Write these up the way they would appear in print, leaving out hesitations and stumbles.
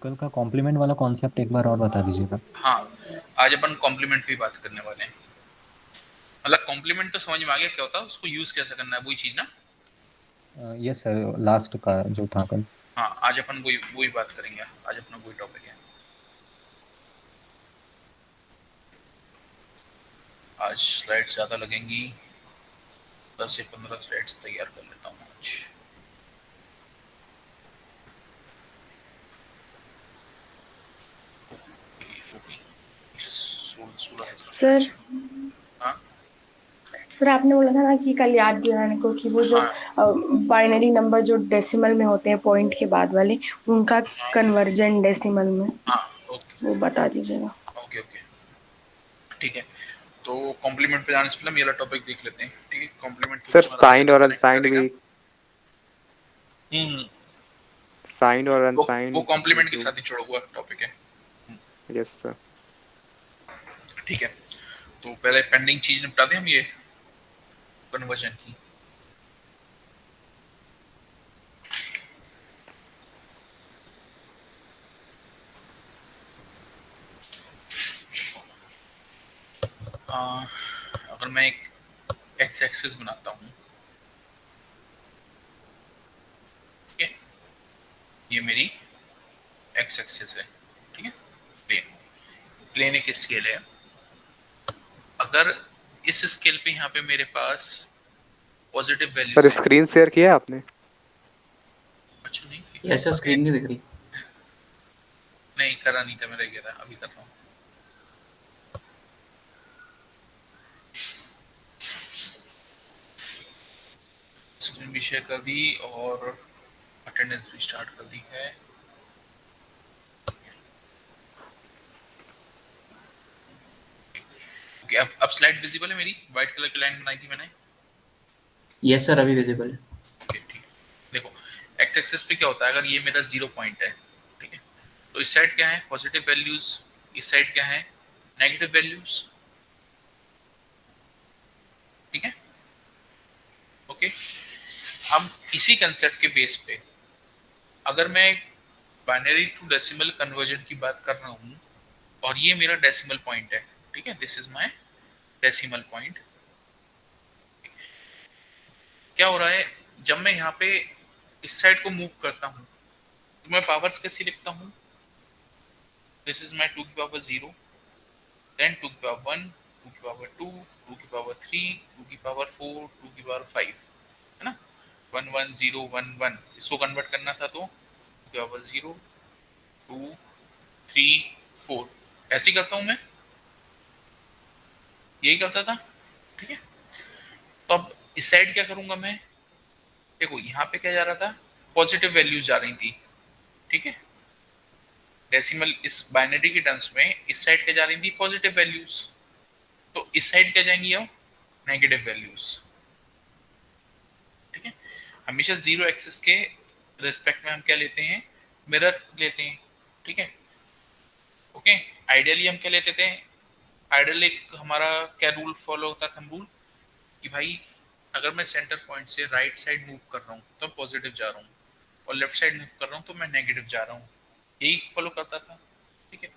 कल का कॉम्प्लीमेंट वाला कॉन्सेप्ट एक बार और बता दीजिएगा। हाँ, आज अपन कॉम्प्लीमेंट की बात करने वाले हैं। मतलब कॉम्प्लीमेंट तो समझ में आ गया क्या होता है, उसको यूज कैसे करना है, वही चीज ना। यस सर, लास्ट का जो था कल। हाँ, आज अपन वही वही बात करेंगे। आज अपना वही टॉपिक है। आज स्लाइड्स ज्यादा लगेंगी, 10 से 15 स्लाइड्स तैयार कर लेता हूँ आज। सर हाँ सर आपने बोला था ना कि कल याद दिलाने को कि वो जो हाँ बाइनरी नंबर जो डेसिमल में होते हैं पॉइंट के बाद वाले, उनका हाँ कन्वर्जन डेसिमल में हाँ। ओके वो बता दीजिएगा। ओके ओके, ठीक है। तो कॉम्प्लीमेंट पे जाने से पहले हम ये वाला टॉपिक देख लेते हैं, ठीक है। कॉम्प्लीमेंट सर कुछ हमारा साइंड और कनेक्ट अनसाइंड करेगा। भी, हम्म साइंड और वो अनसाइंड कॉम्प्लीमेंट के जो, साथ ही जुड़ा हुआ टॉपिक है। Yes sir. ठीक है, तो पहले पेंडिंग चीज निपटा दें हम, ये कन्वर्जन की। अगर मैं एक एक्स एक्सिस बनाता हूँ, ठीक है, ये मेरी एक्स एक्सिस है, ठीक है। प्लेन प्लेन एक स्केल है। अगर इस स्केल पे यहाँ पे मेरे पास पॉजिटिव सर वैल्यूज हैं। स्क्रीन शेयर किया है आपने? अच्छा नहीं, ऐसा स्क्रीन नहीं दिख रही। नहीं करा नहीं था, मेरा ये था, अभी कर रहा हूँ। स्क्रीन भी शेयर कर दी और अटेंडेंस भी स्टार्ट कर दी है। ओके, अब स्लाइड विजिबल है मेरी, व्हाइट कलर की लाइन बनाई थी मैंने। यस सर, अभी विजिबल है। ओके ठीक है। देखो, एक्स एक्सिस पे क्या होता है, अगर ये मेरा 0 पॉइंट है, ठीक है, तो इस साइड क्या है पॉजिटिव वैल्यूज, इस साइड क्या है नेगेटिव वैल्यूज, ठीक है। ओके, अब इसी कंसेप्ट के बेस पे अगर मैं बाइनरी टू डेसिमल कन्वर्जन की बात कर रहा हूँ और ये मेरा डेसिमल पॉइंट है, ठीक है, this is my decimal point. क्या हो रहा है, जब मैं यहाँ पे इस साइड को मूव करता हूँ तो मैं पावर्स कैसे लिखता हूँ, दिस इज माय 2 की पावर 0, देन 2 की पावर 1, 2 की पावर 2, 2 की पावर 3, 2 की पावर 4, 2 की पावर 5, है ना। 1 1 0 1 1, इसको कन्वर्ट करना था तो 2 की पावर 0, 2 3 4, ऐसे ही करता हूँ मैं, यही करता था, ठीक है। तो अब इस साइड क्या करूंगा मैं, देखो यहाँ पे क्या जा रहा था, पॉजिटिव वैल्यूज जा रही थी, ठीक है। डेसिमल इस बाइनरी के टर्म्स में इस साइड क्या जा रही थी पॉजिटिव वैल्यूज, तो इस साइड क्या जाएंगी अब नेगेटिव वैल्यूज, ठीक है। हमेशा जीरो एक्सिस के रिस्पेक्ट में हम क्या लेते हैं, मिरर लेते हैं, ठीक है। ओके, आइडियली हम क्या लेते थे, आइडियल एक हमारा क्या रूल फॉलो होता था, रूल कि भाई अगर मैं सेंटर पॉइंट से राइट साइड मूव कर रहा हूँ तो पॉजिटिव जा रहा हूँ, और लेफ्ट साइड मूव कर रहा हूँ तो मैं नेगेटिव जा रहा हूँ, यही फॉलो करता था, ठीक है।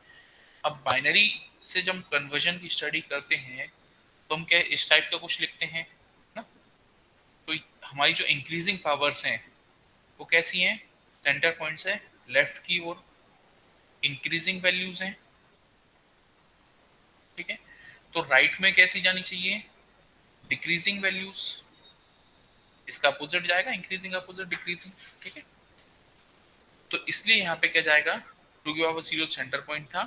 अब बाइनरी से जब कन्वर्जन की स्टडी करते हैं तो हम क्या इस टाइप का कुछ लिखते हैं ना। तो हमारी जो इंक्रीजिंग पावर्स हैं वो कैसी हैं, सेंटर पॉइंट से लेफ्ट की ओर इंक्रीजिंग वैल्यूज हैं, ठीक है। तो राइट में कैसी जानी चाहिए, डिक्रीजिंग वैल्यूज, इसका अपोजिट जाएगा इंक्रीजिंग अपोजिट डिक्रीजिंग, ठीक है। तो इसलिए यहाँ पे क्या जाएगा, 2 की पावर 0 सेंटर पॉइंट था,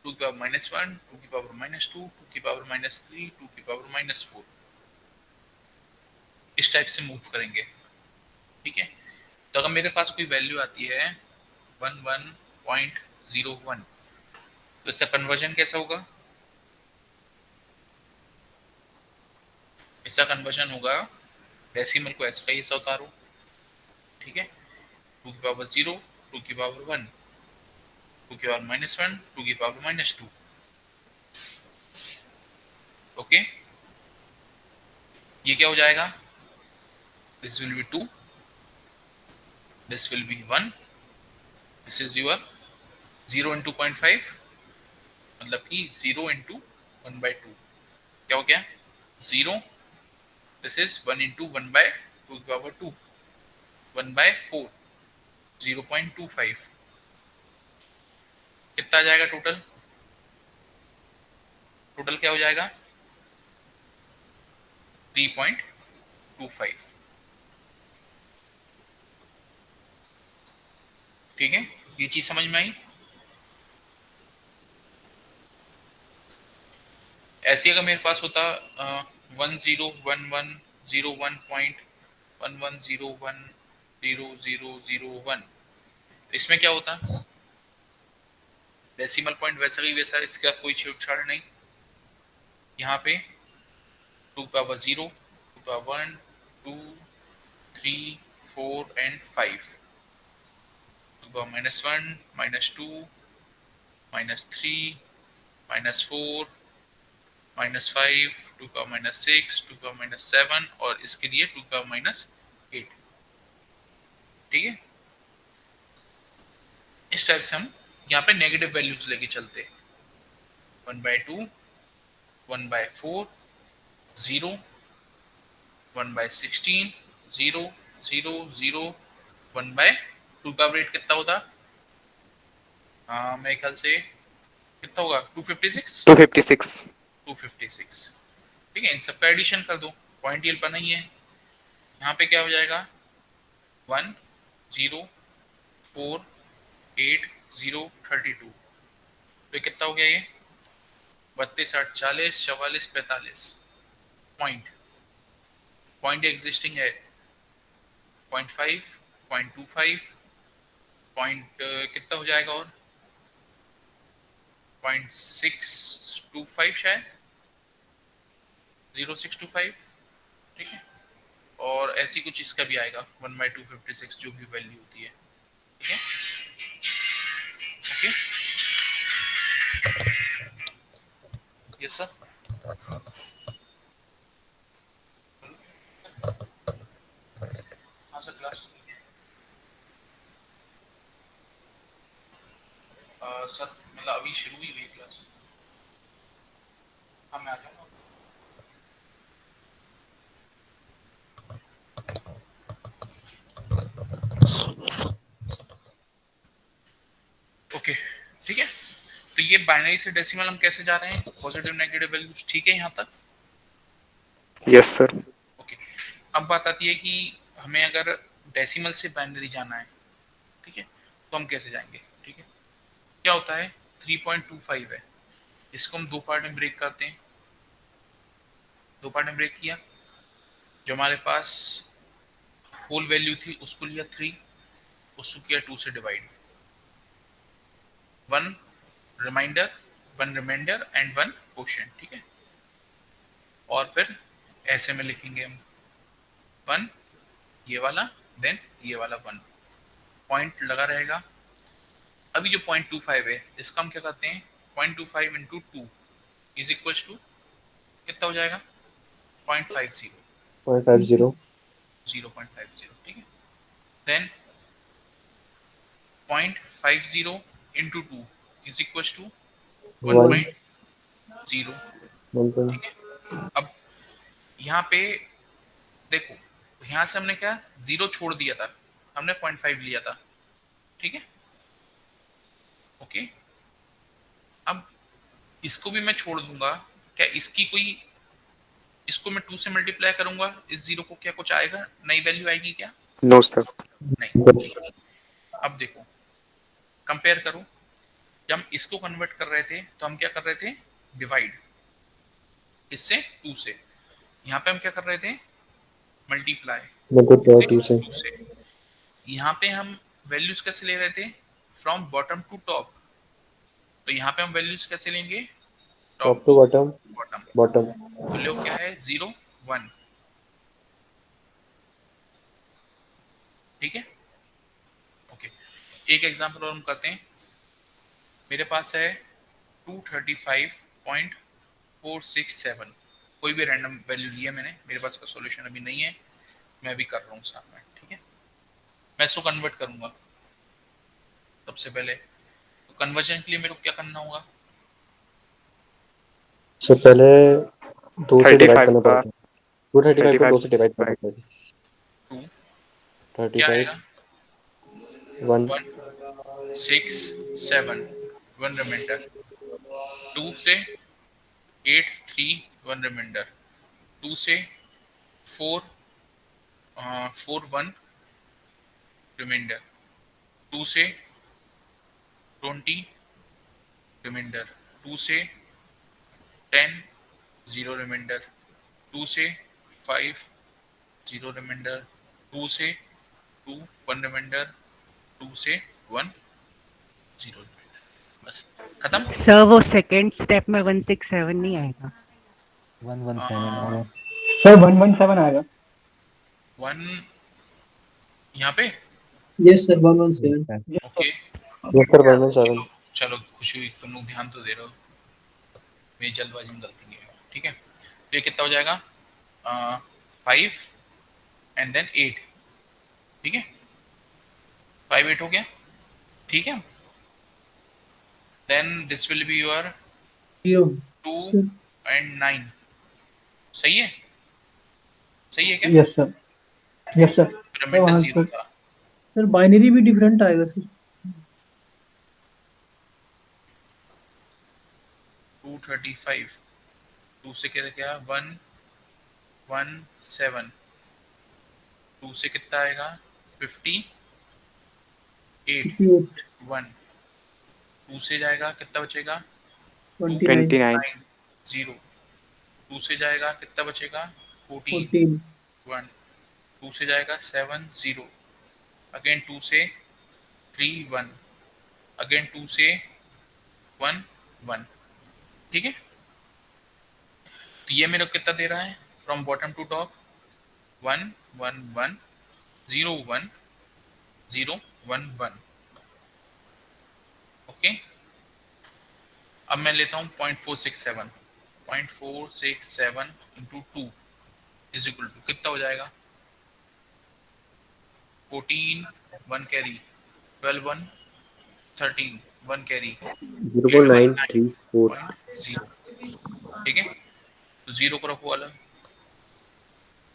2 की पावर -1, 2 की पावर -2, 2 की पावर -3, 2 की पावर -4, इस टाइप से मूव करेंगे, ठीक है। तो अगर मेरे पास कोई वैल्यू आती है 11.01, तो इसका कन्वर्जन कैसा होगा, इसका कन्वर्जन होगा डेसिमल को ऐसा ऐसा उतारो, ठीक है। 2 की पावर 0, 2 की पावर 1, 2 की पावर -1, 2 की पावर -2, ओके। ये क्या हो जाएगा, this will B 2, this will B 1, this is your 0 into 0.5, मतलब कि 0 इंटू 1/2 क्या हो गया 0, दिस इज 1 इंटू 1/2 1/4 0.25 कितना आ जाएगा टोटल, टोटल क्या हो जाएगा 3.25। ठीक है, ये चीज समझ में आई। ऐसे अगर मेरे पास होता 101101101001, इसमें क्या होता डेसिमल पॉइंट वैसा भी वैसा, इसका कोई छेड़छाड़ नहीं। यहाँ पे 2 power 0, 2 power 1, 2, 3, 4 and 5, 2 power -1, -2, -3, -4, -5, 2 power -6, 2 पावर-7 और इसके लिए 2 पावर-8। ठीक है, इस टाइप से हम यहाँ पे नेगेटिव वैल्यूज लेके चलते 1/2, 1/4, 0, 1/16, 0, 0, 0, 1/2 कितना होता मेरे ख्याल से कितना होगा 256 256 256। ठीक है, इन सबका एडिशन कर दो, पॉइंट यल पर नहीं है। यहाँ पे क्या हो जाएगा 1, 0, 4, 8, 0, 32, तो कितना हो गया ये 32, 8, 40, 44, 45 पॉइंट, पॉइंट एग्जिस्टिंग है 0.5, 0.25 पॉइंट कितना हो जाएगा और 0.625 शायद 0.625। ठीक है, और ऐसी कुछ इसका भी आएगा 1/256 जो भी वैल्यू होती है। ठीक है, ओके, यस सर। हाँ सर, क्लास सर मतलब अभी शुरू ही हुई क्लास। हाँ मैं आ जाऊँगा। ओके, ठीक है, तो ये बाइनरी से डेसिमल हम कैसे जा रहे हैं, पॉजिटिव नेगेटिव वैल्यूज। ठीक है यहाँ तक, यस सर। ओके। अब बात आती है कि हमें अगर डेसिमल से बाइनरी जाना है, ठीक है, तो हम कैसे जाएंगे। ठीक है, क्या होता है 3.25 है, इसको हम दो पार्ट में ब्रेक करते हैं। दो पार्ट में ब्रेक किया, जो हमारे पास होल वैल्यू थी उसको लिया 3, उसको किया 2 से divide, 1 remainder, 1 remainder and 1 quotient. ठीक है, और फिर ऐसे में लिखेंगे हम 1 ये वाला, देन ये वाला 1, पॉइंट लगा रहेगा। अभी जो 0.25 है इसका हम क्या करते हैं 0.25 इंटू 2 इज इक्वल टू कितना हो जाएगा 0.50 0.50 0.50। ठीक है, then 0.50 into 2 is equal to 1.0। ठीक है, अब यहाँ पे देखो, यहाँ से हमने क्या 0 छोड़ दिया था, हमने 0.5 लिया था। ठीक है, ओके, अब इसको भी मैं छोड़ दूंगा, क्या इसकी कोई, इसको मैं 2 से मल्टीप्लाई करूंगा, इस 0 को क्या कुछ आएगा, नई वैल्यू आएगी क्या, नो सर। नहीं। अब देखो, कंपेयर करो, जब हम इसको कन्वर्ट कर रहे थे तो हम क्या कर रहे थे डिवाइड, इससे 2 से, यहाँ पे हम क्या कर रहे थे मल्टीप्लाई, मल्टीप्लाई 2 से। 2 से। यहाँ पे हम वैल्यूज कैसे ले रहे थे फ्रॉम बॉटम टू टॉप, तो यहाँ पे हम वैल्यूज कैसे लेंगे top to bottom, bottom. Bottom. तो लो क्या है 0, 1। ठीक है, ओके, एक एग्जांपल और हम करते हैं। मेरे पास है 235.467, कोई भी रैंडम वैल्यू लिया मैंने, मेरे पास का सॉल्यूशन अभी नहीं है, मैं अभी कर रहा हूँ साथ में। ठीक है, मैं इसको कन्वर्ट करूंगा, सबसे पहले तो कन्वर्जन के लिए मेरे को क्या करना होगा? सर पहले 2 से डिवाइड 35 करना का पड़ता है। 235 को 2 से डिवाइड करना 35 पड़ेगा। 2 क्या 35 आएगा? 1 1 6 7 1 रिमाइंडर, 2 से 8 3 1 रिमाइंडर, 2 से 4 4 1 रिमाइंडर, 2 से 20 रिमाइंडर, 2 से 10 0 रिमाइंडर, 2 से 5 0 रिमाइंडर, 2 से 2 1 रिमाइंडर, 2 से 1 0 रिमाइंडर। बस खत्म। सर वो सेकेंड स्टेप में 167 नहीं आएगा? 117 आएगा। सर 117 आएगा। 1 यहाँ पे। Yes sir 117। Okay yes sir 117। चलो चलो, खुशी हुई, तुम लोग ध्यान तो दे रहे हो, मेरी जल्दबाजी में गलती नहीं है। ठीक है, तो ये कितना हो जाएगा? 5 एंड देन 8। ठीक है, 5 8 हो गया। ठीक है, then this will be your 2 and 9। सही है? सही है क्या? Yes sir, yes sir. Remainder 0 था। सर बाइनरी भी डिफरेंट आएगा सर। 235, 2 से क्या 1 1 7, 2 से कितना आएगा? 58 1, 2 से जाएगा कितना बचेगा? 29 0, 2 से जाएगा कितना बचेगा? 14 1, 2 से जाएगा 7 0, अगेन 2 से 3 1, अगेन 2 से 1 1। ठीक है, तो ये मेरे को कितना दे रहा है from bottom to top? 1 1 1 0 1 0 1 1। Okay, अब मैं लेता हूँ 0.467। 0.467 इंटू 2 इज इक्वल टू कितना हो जाएगा? 14 1 कैरी, 12 1 13 1 कैरी, 0.934। 0। ठीक है, तो 0 को रखो अलग।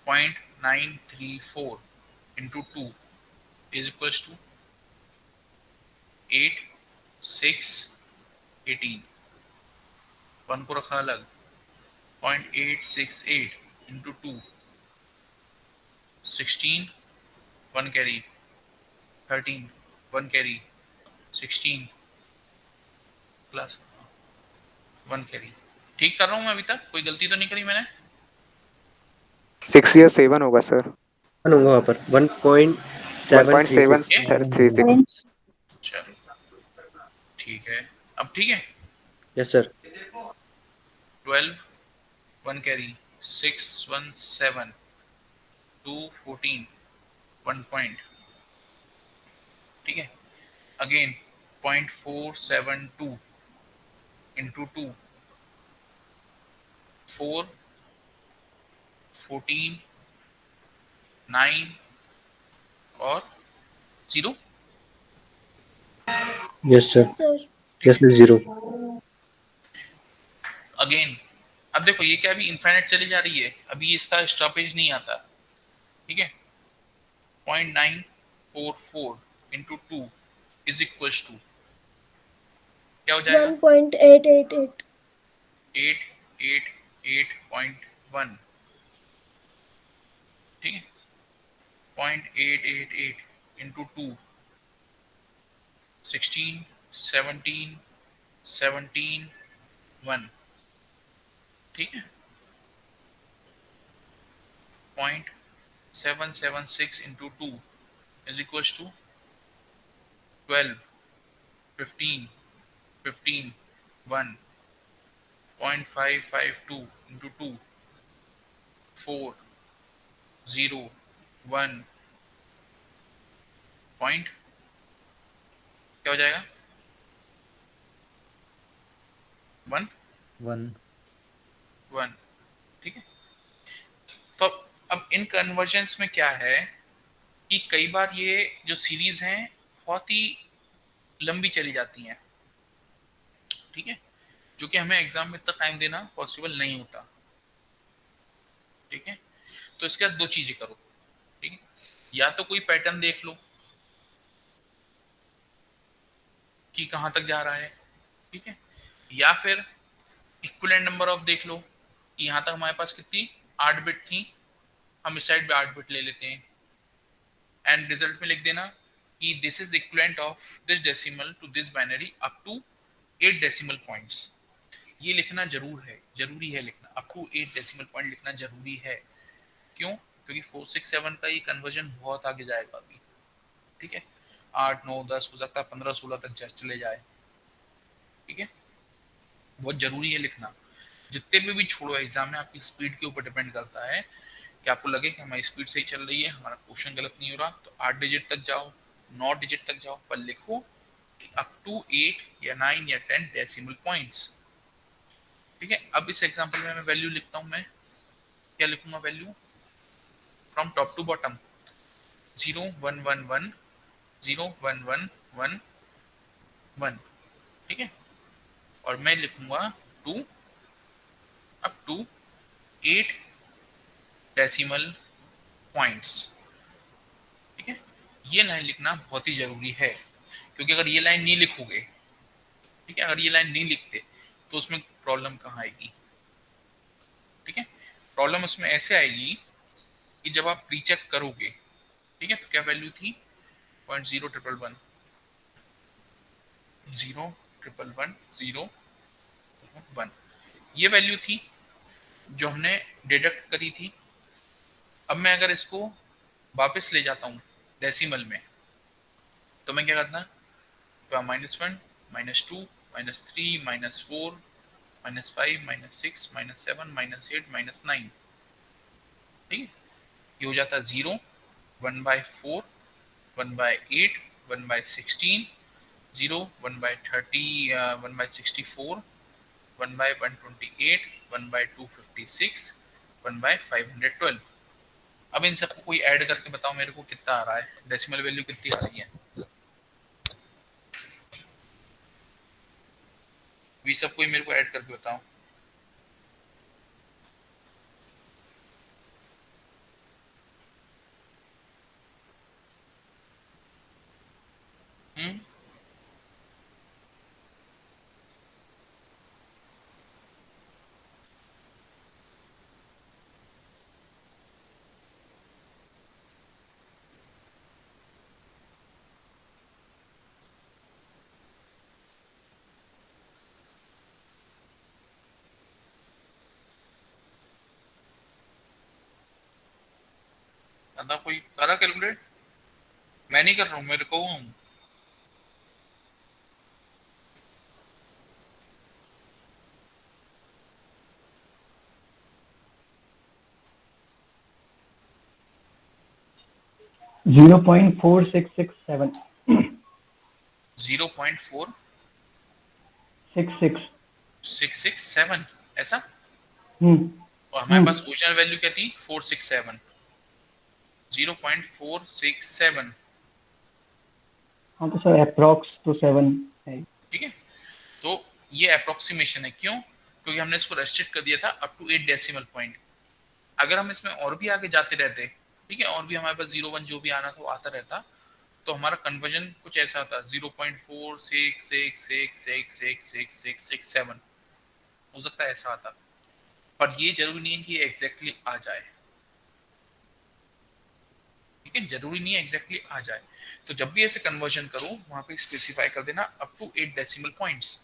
0.934 इंटू 2 इज इक्वल टू 8 6 18। 1 को रखा अलग। 0.868 into 2 16 1 carry, 13 1 carry, 16 plus 1 carry. ठीक कर रहा हूँ मैं? अभी तक कोई गलती तो नहीं करी मैंने? 6 या 7 होगा सर। होगा वहाँ पर 1.736। 1.736। चलो ठीक है, अब ठीक है। Yes sir. 12 1 carry, 6 1 7 2 14 1 point. ठीक है, अगेन 0.472 इंटू 2 4 14 9 और 0। Yes sir. Yes sir 0। Again अब देखो ये क्या, अभी इनफाइनाइट चली जा रही है, अभी इसका स्टॉपेज नहीं आता। ठीक है, 0.944 इंटू 2 इज इक्वल टू क्या हो जाएगा? 1.888। 888.1। ठीक है, 0.888 इंटू 2 16 17 17 1। ठीक है, 0.776 इंटू 2 इज इक्वल टू 12 15 15 1। 0.552 इंटू 2 4 0 1 पॉइंट क्या हो जाएगा? 1 1। ठीक है, तो अब इन कन्वर्जन्स में क्या है कि कई बार ये जो सीरीज हैं बहुत ही लंबी चली जाती हैं, ठीक है, जो कि हमें एग्जाम में इतना टाइम देना पॉसिबल नहीं होता, ठीक है। तो इसके बाद दो चीजें करो, ठीक है, या तो कोई पैटर्न देख लो कि कहां तक जा रहा है, ठीक है, या फिर इक्विवेलेंट नंबर ऑफ देख लो कि यहाँ तक हमारे पास कितनी 8 बिट थी, हम इस साइड पे 8 बिट ले लेते हैं, एंड रिजल्ट में लिख देना कि this is equivalent of this decimal to this binary up to 8 decimal points. ये लिखना जरूरी है लिखना, अप टू 8 डेसिमल पॉइंट लिखना जरूरी है। क्यों? क्योंकि 467 का ये कन्वर्जन बहुत आगे जाएगा अभी, ठीक है, 8 9 10 हो सकता है 15 16 तक चले जाए, ठीक है, बहुत जरूरी है लिखना। जितने भी छोड़ो एग्जाम में, आपकी स्पीड के ऊपर डिपेंड करता है कि आपको लगे कि हमारी स्पीड सही चल रही है, हमारा क्वेश्चन गलत नहीं हो रहा, तो 8 डिजिट तक जाओ, 9 डिजिट तक जाओ, पर लिखो कि अप टू 8 या 9 या 10 डेसिमल पॉइंट्स, ठीक है। अब इस एग्जांपल में मैं वैल्यू लिखता हूं, मैं क्या लिखूंगा value from top to bottom, 0 1 1 1 0 1 1 1 1, ठीक है, और मैं लिखूंगा 2 अप टू 8 डेसिमल पॉइंट्स, ठीक है। ये लाइन लिखना बहुत ही जरूरी है, क्योंकि अगर ये लाइन नहीं लिखोगे, ठीक है, अगर ये लाइन नहीं लिखते तो उसमें प्रॉब्लम कहाँ आएगी, ठीक है। प्रॉब्लम उसमें ऐसे आएगी कि जब आप रीचेक करोगे, ठीक है, तो क्या वैल्यू थी 0.0111 0.111 ये वैल्यू थी जो हमने डिडक्ट करी थी। अब मैं अगर इसको वापस ले जाता हूँ डेसिमल में, तो मैं क्या करता, -1 -2 -3 -4 -5 -6 -7 -8 -9, ठीक है, ये हो जाता 0 1/4 1/8 1/16 0 1/30 1/64 1/128 1/256 1/512। अब इन सबको कोई ऐड करके बताओ मेरे को कितना आ रहा है, डेसिमल वैल्यू कितनी आ रही है, ये सब कोई मेरे को ऐड करके बताओ। हम्म, कोई करा कैलकुलेट? मैं नहीं कर रहा हूँ, मेरे को 0.4667 0.4 66 667 ऐसा, हम्म और हमारे पास ओरिजिनल वैल्यू क्या थी 467 0.467, हाँ तो सर अप्रॉक्स तो 7 है। ठीक है, तो ये अप्रोक्सीमेशन है। क्यों? क्योंकि हमने इसको रेस्ट्रिक्ट कर दिया था अप टू 8 डेसिमल पॉइंट। अगर हम इसमें और भी आगे जाते रहते, ठीक है, और भी हमारे पास 0 1 जो भी आना था वो आता रहता, तो हमारा कन्वर्जन कुछ ऐसा था 0.4666666667 हो सकता है ऐसा आता, पर ये जरूरी नहीं है कि एग्जैक्टली आ जाए, ठीक है, जरूरी नहीं है एग्जैक्टली आ जाए। तो जब भी ऐसे कन्वर्जन करो वहां पे स्पेसिफाई कर देना up to 8 decimal points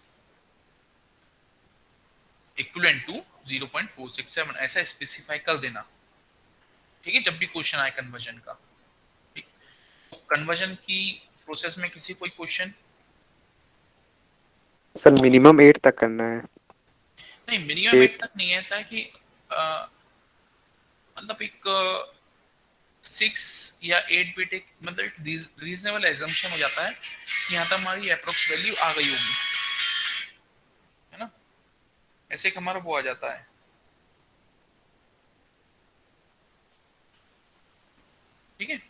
equivalent to 0.467 ऐसा स्पेसिफाई कर देना, ठीक है, जब भी क्वेश्चन आए कन्वर्जन का। ठीक, तो कन्वर्जन की प्रोसेस में किसी कोई क्वेश्चन? सर मिनिमम 8 तक करना है। नहीं, मिनिमम 8 तक नहीं है, ऐसा है कि मतलब एक 6 या 8 बिट एक मतलब रीजनेबल एजम्पशन हो जाता है कि यहाँ तक हमारी अप्रोक्स वैल्यू आ गई होगी, है ना, ऐसे एक हमारा वो आ जाता है। ठीक है,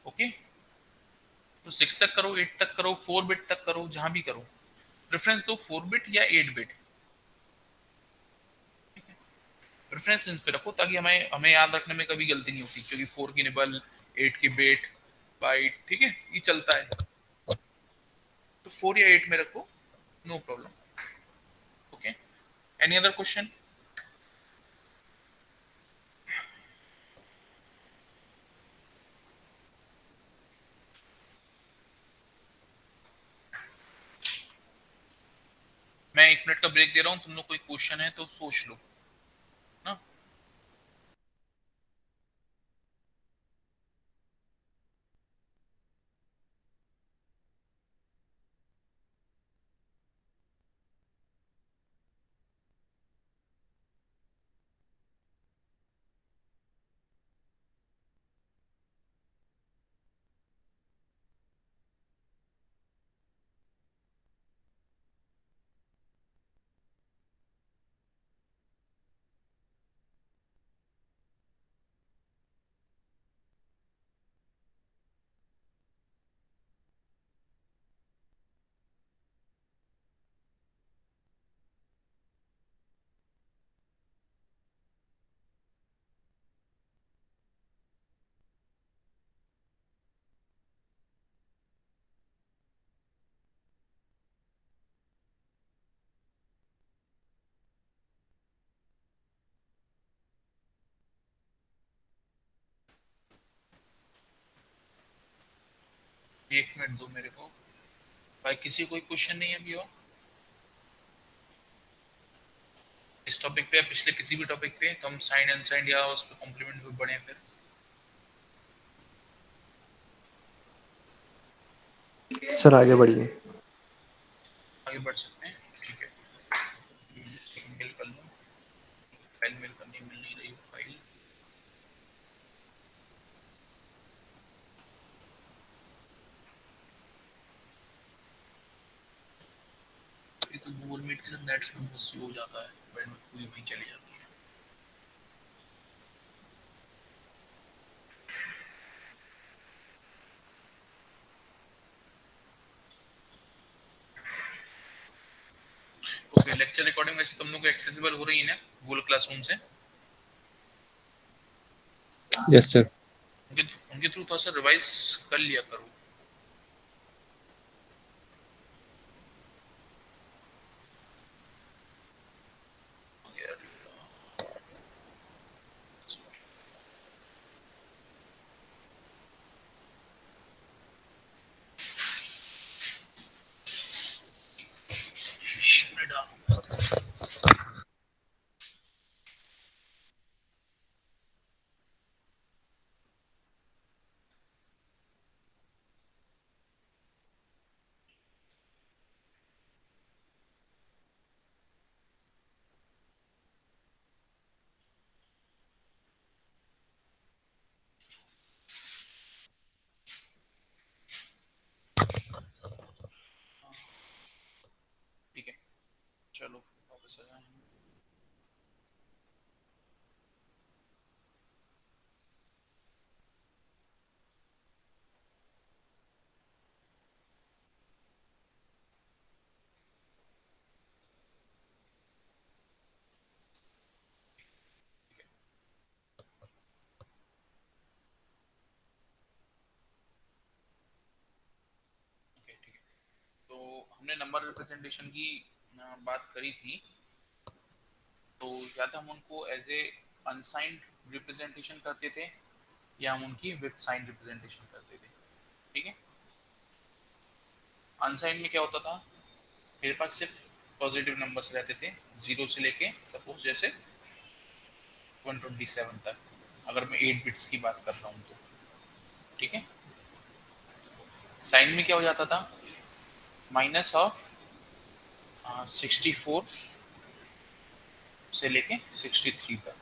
ओके, 6 तक करो, 8 तक करो, 4 बिट तक करो, जहां भी करो, प्रेफरेंस दो 4 बिट या 8 बिट। प्रेफरेंस इन पे रखो ताकि हमें हमें याद रखने में कभी गलती नहीं होती, क्योंकि 4 की निबल, 8 की बिट बाइट, ठीक है, ये चलता है। तो 4 या 8 में रखो, no problem. Okay, any other question? मैं 1 मिनट का ब्रेक दे रहा हूँ, तुम लोग कोई क्वेश्चन है तो सोच लो ना। एक मिनट दो मेरे को भाई, किसी कोई क्वेश्चन नहीं है अभी और इस टॉपिक पे या पिछले किसी भी टॉपिक पे, तो हम साइन एंड साइन या उस पर कॉम्प्लीमेंट पे बढ़े फिर। सर आगे बढ़िए। आगे बढ़ सकते हैं, ठीक है। मेल कर लूँ, फाइल मेल करनी मिल नहीं रही फाइल। ये तो गूगल मीट के साथ नेट बहुत स्लो हो जाता है, बैंडविड्थ पूरी वहीं चली जाती है। ओके, लेक्चर रिकॉर्डिंग वैसे तुम लोग को एक्सेसिबल हो रही है ना गूगल क्लासरूम से? Yes sir. उनके थ्रू थोड़ा सा रिवाइज कर लिया करो। ठीक है, चलो वापस आ जाएं। ठीक है, तो हमने नंबर रिप्रेजेंटेशन की बात करी थी, तो या तो हम उनको एज ए अनसाइंड रिप्रेजेंटेशन करते थे या हम उनकी विद साइन रिप्रेजेंटेशन करते थे। ठीक है, अनसाइंड में क्या होता था, मेरे पास सिर्फ पॉजिटिव नंबर्स रहते थे, 0 से लेके सपोज जैसे 127 तक, अगर मैं 8 बिट्स की बात कर रहा हूँ तो। ठीक है, साइन में क्या हो जाता था, माइनस ऑफ 64 से लेके 63 तक।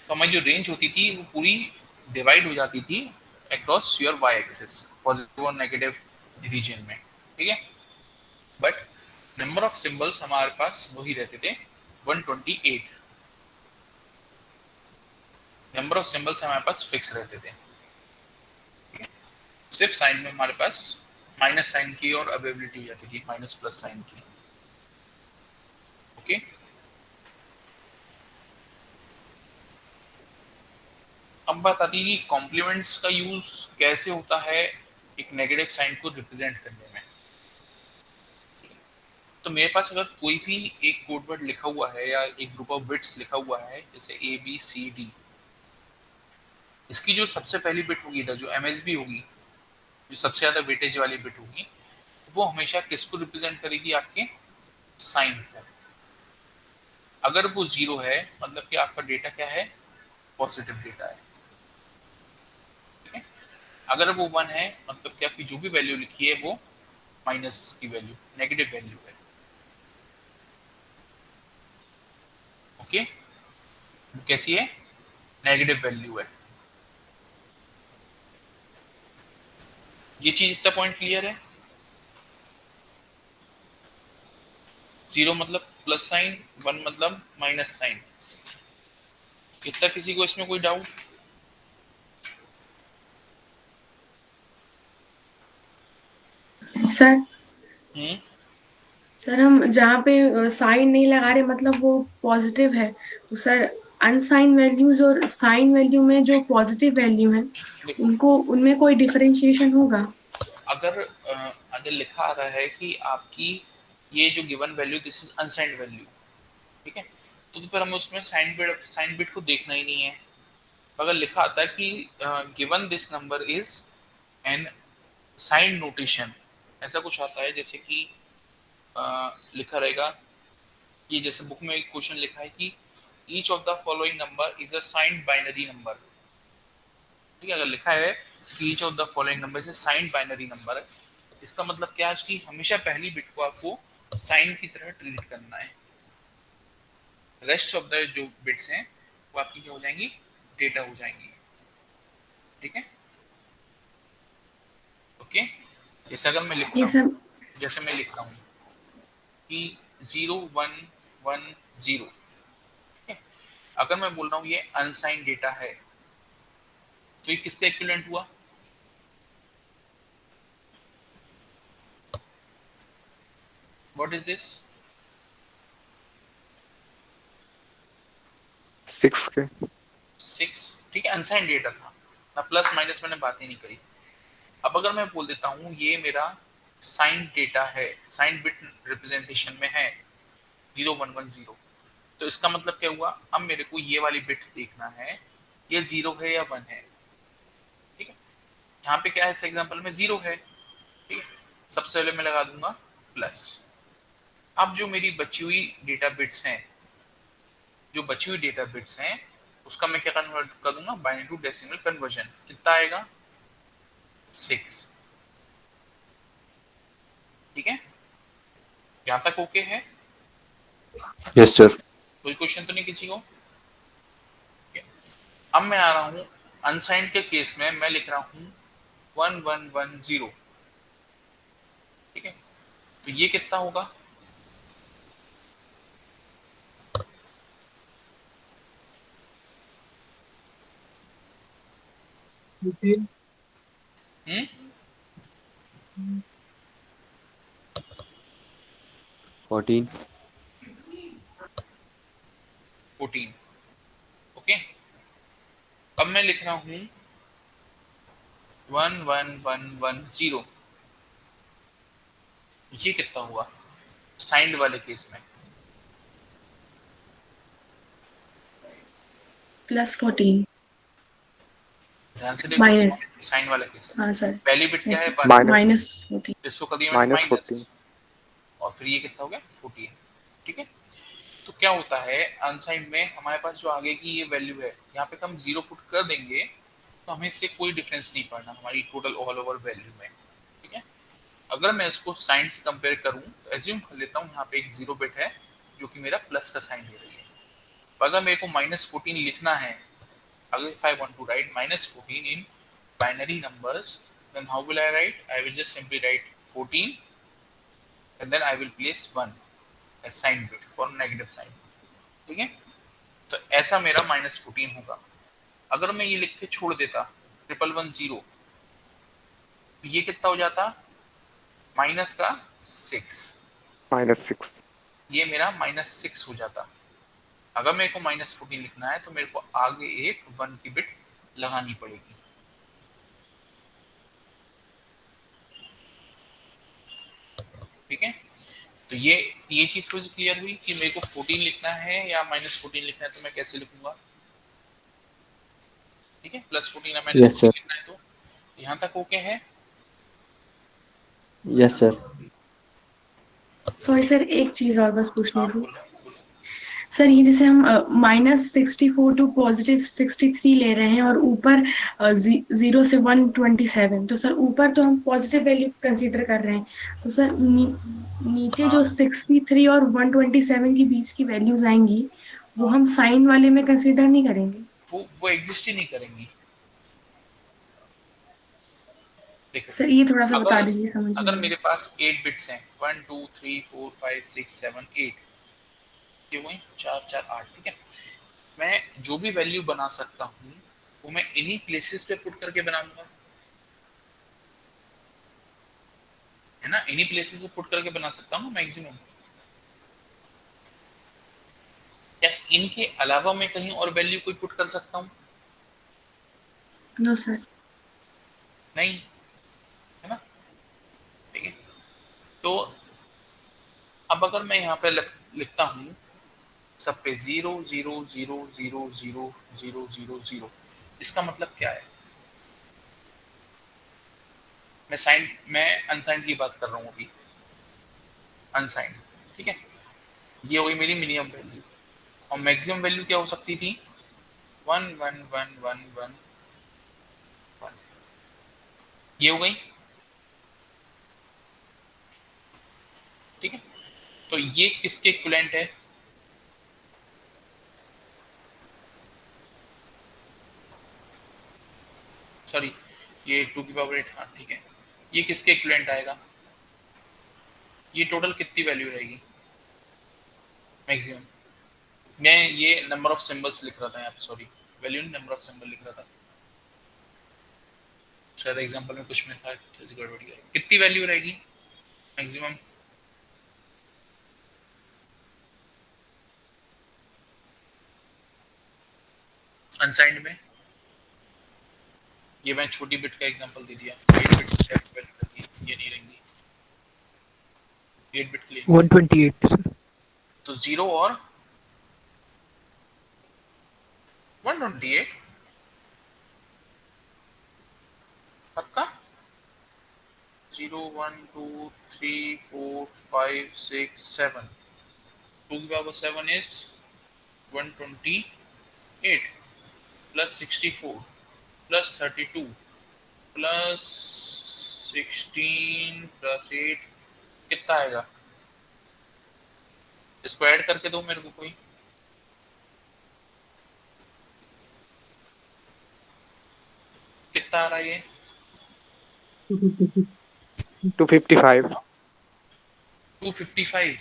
तो हमारी जो रेंज होती थी वो पूरी डिवाइड हो जाती थी across your Y axis, positive और नेगेटिव रीजन में। ठीक है, बट नंबर ऑफ सिंबल्स हमारे पास वही रहते थे 128। नंबर ऑफ सिंबल्स हमारे पास फिक्स रहते थे। सिर्फ साइन में हमारे पास माइनस साइन की और अवेबिलिटी जाती थी माइनस प्लस साइन की। ओके, अब बात आती है कि कॉम्प्लीमेंट्स का यूज कैसे होता है एक नेगेटिव साइन को रिप्रेजेंट करने में। तो मेरे पास अगर कोई भी एक कोड वर्ड लिखा हुआ है या एक ग्रुप ऑफ बिट्स लिखा हुआ है जैसे ए बी सी डी, इसकी जो सबसे पहली बिट होगी जो एमएसबी होगी, जो सबसे ज्यादा वेटेज वाली बिट होगी, वो हमेशा किसको रिप्रेजेंट करेगी? आपके साइन को। अगर वो 0 है मतलब कि आपका डेटा क्या है? पॉजिटिव डेटा है। ठीक है, अगर वो 1 है मतलब कि आपकी जो भी वैल्यू लिखी है वो माइनस की वैल्यू, नेगेटिव वैल्यू है। ओके, वो कैसी है? नेगेटिव वैल्यू है। ये चीज इतना पॉइंट क्लियर है? 0 मतलब प्लस साइन, 1 मतलब माइनस साइन। इतना किसी को इसमें कोई डाउट? सर सर हम जहाँ पे साइन नहीं लगा रहे मतलब वो पॉजिटिव है, तो सर अनसाइन वैल्यूज और साइन वैल्यू में जो पॉजिटिव वैल्यू है उनको उनमें कोई डिफरेंशिएशन होगा? अगर लिखा आ रहा है कि आपकी ये जो given value this is unsigned value, ठीक है, तो फिर हमें उसमें साइन बिट को देखना ही नहीं है। अगर लिखा आता है कि given this number is an sign notation, ऐसा कुछ आता है जैसे कि लिखा रहेगा, ये जैसे बुक में एक क्वेश्चन लिखा है कि each of the following number is a signed binary number. ठीक है, अगर लिखा है कि each of the following number is a signed binary number, इसका मतलब क्या है कि हमेशा पहली बिट को आपको साइन की तरह ट्रीट करना है। रेस्ट ऑफ द जो बिट्स हैं वो आपकी क्या हो जाएंगी? डेटा हो जाएंगी। ठीक है, ओके। जैसे अगर मैं लिखता हूँ, जैसे मैं लिखता हूँ कि 0 1 1 0, ठीक है, अगर मैं बोल रहा हूँ ये अनसाइंड डेटा है तो ये किसका इक्विवेलेंट हुआ? What is this? 6 के 6। ठीक है, अनसाइंड डेटा था ना, प्लस माइनस मैंने बात ही नहीं करी। अब अगर मैं बोल देता हूँ ये मेरा साइन डेटा है, साइन बिट रिप्रेजेंटेशन में है 0 1 1 0, तो इसका मतलब क्या हुआ? अब मेरे को ये वाली बिट देखना है ये 0 है या 1 है। ठीक है, यहाँ पे क्या है? इस एग्जांपल में 0 है। ठीक है, सबसे पहले मैं लगा दूंगा प्लस। अब जो मेरी बची हुई डेटा बिट्स हैं, जो बची हुई डेटा बिट्स हैं उसका मैं क्या कन्वर्ट कर दूंगा? Binary to decimal conversion. कितना आएगा? 6। ठीक है, यहाँ तक ओके है? Yes sir. कोई क्वेश्चन तो नहीं किसी को? अब मैं आ रहा हूँ अनसाइंड के केस में, मैं लिख रहा हूँ 1 1 1 0। ठीक है, तो ये कितना होगा? Okay. 14 14। ओके, अब मैं लिख रहा हूँ 1 1 1 1 0। ये कितना हुआ साइंड वाले केस में? +14 ध्यान से देखो, माइनस। साइन वाला केस है। हाँ सर, पहली बिट क्या है? -14। इसको कर दिया मैंने -14 माइनस, और फिर ये कितना हो गया? 14। ठीक है, तो क्या होता है अनसाइंड में हमारे पास जो आगे की ये वैल्यू है, यहाँ पे हम 0 पुट कर देंगे तो हमें इससे कोई डिफरेंस नहीं पड़ना हमारी टोटल ऑल ओवर वैल्यू में। ठीक है, अगर मैं इसको साइन से कंपेयर करूं तो एज्यूम कर लेता हूँ यहाँ पे एक 0 बिट है जो कि मेरा प्लस का साइन दे रही है। तो अगर मेरे को -14 लिखना है, अगर if I want to write -14 in binary numbers, then how will I write? I will just simply write 14 and then I will place 1 as sign bit for negative sign। ठीक है, तो ऐसा मेरा -14 होगा। अगर मैं ये लिख के छोड़ देता 1 1 1 0, ये कितना हो जाता, माइनस का 6, -6। ये मेरा -6 हो जाता। अगर मेरे को -14 लिखना है तो मेरे को आगे एक 1 की बिट लगानी पड़ेगी। ठीक है, तो ये चीज तो क्लियर हुई कि मेरे को 14 लिखना है या -14 लिखना है, तो मैं कैसे लिखूंगा। ठीक है, +14 या Yes, sir. -14 लिखना है, तो यहाँ तक ओके है। Yes, sir. सॉरी सर, एक चीज और बस पूछनी आप थी बोलो। सर। ये जैसे हम -64 टू +63 ले रहे हैं और ऊपर 0 से 127, तो सर ऊपर तो हम पॉजिटिव वैल्यू कंसीडर कर रहे हैं, तो सर नीचे जो हाँ। 63 और 127 के बीच की वैल्यूज आएंगी वो हम साइन वाले में कंसीडर नहीं करेंगे। वो एग्जिस्ट ही नहीं करेंगी। देखो, सर ये थोड़ा सा बता अगर दीजिए, समझ अगर में। मेरे पास 8 बिट्स हैं, 1 2 3 4 5 6 7 8, ये हुई 4 4 8। ठीक है, मैं जो भी वैल्यू बना सकता हूँ वो मैं इन्हीं प्लेसेस पे पुट करके बनाऊंगा, है ना। इन्हीं प्लेसेस पे पुट करके बना सकता हूँ मैक्सिमम। क्या इनके अलावा मैं कहीं और वैल्यू कोई पुट कर सकता हूँ? No sir. नहीं, है ना। ठीक है, तो अब अगर मैं यहाँ पे लिखता हूँ सब पे 0 0 0 0 0 0 0 0, इसका मतलब क्या है? मैं अनसाइंड की बात कर रहा हूँ अभी, अनसाइंड। ठीक है, ये हो गई मेरी मिनिमम वैल्यू। और मैक्सिमम वैल्यू क्या हो सकती थी? 1 1 1 1 1 1, ये हो गई। ठीक है, तो ये किसके इक्विवेलेंट है? सॉरी, ये 2⁸, हाँ ठीक है। ये किसके इक्विवेलेंट आएगा? ये टोटल कितनी वैल्यू रहेगी मैक्सिमम? मैं ये नंबर ऑफ सिंबल्स लिख रहा था यहाँ पे, सॉरी, वैल्यू नहीं, नंबर ऑफ सिंबल लिख रहा था। शायद एग्जांपल में कुछ में था, गड़बड़ी है। कितनी वैल्यू रहेगी मैक्सिमम? अनसाइंड में ये मैं छोटी बिट का एग्जांपल दे दिया, 8 बिट ये नहीं रहेंगी 8 बिट के लिए। 128 सर। तो 0 और 128 पक्का? 0 1 2 3 4 5 6 7, 2⁷ is 128 plus 64 plus 32 plus 16 plus 8 कितना आएगा? इसको ऐड करके दो मेरे को कोई। कितना आ रहा है ये? 256. 255। 255,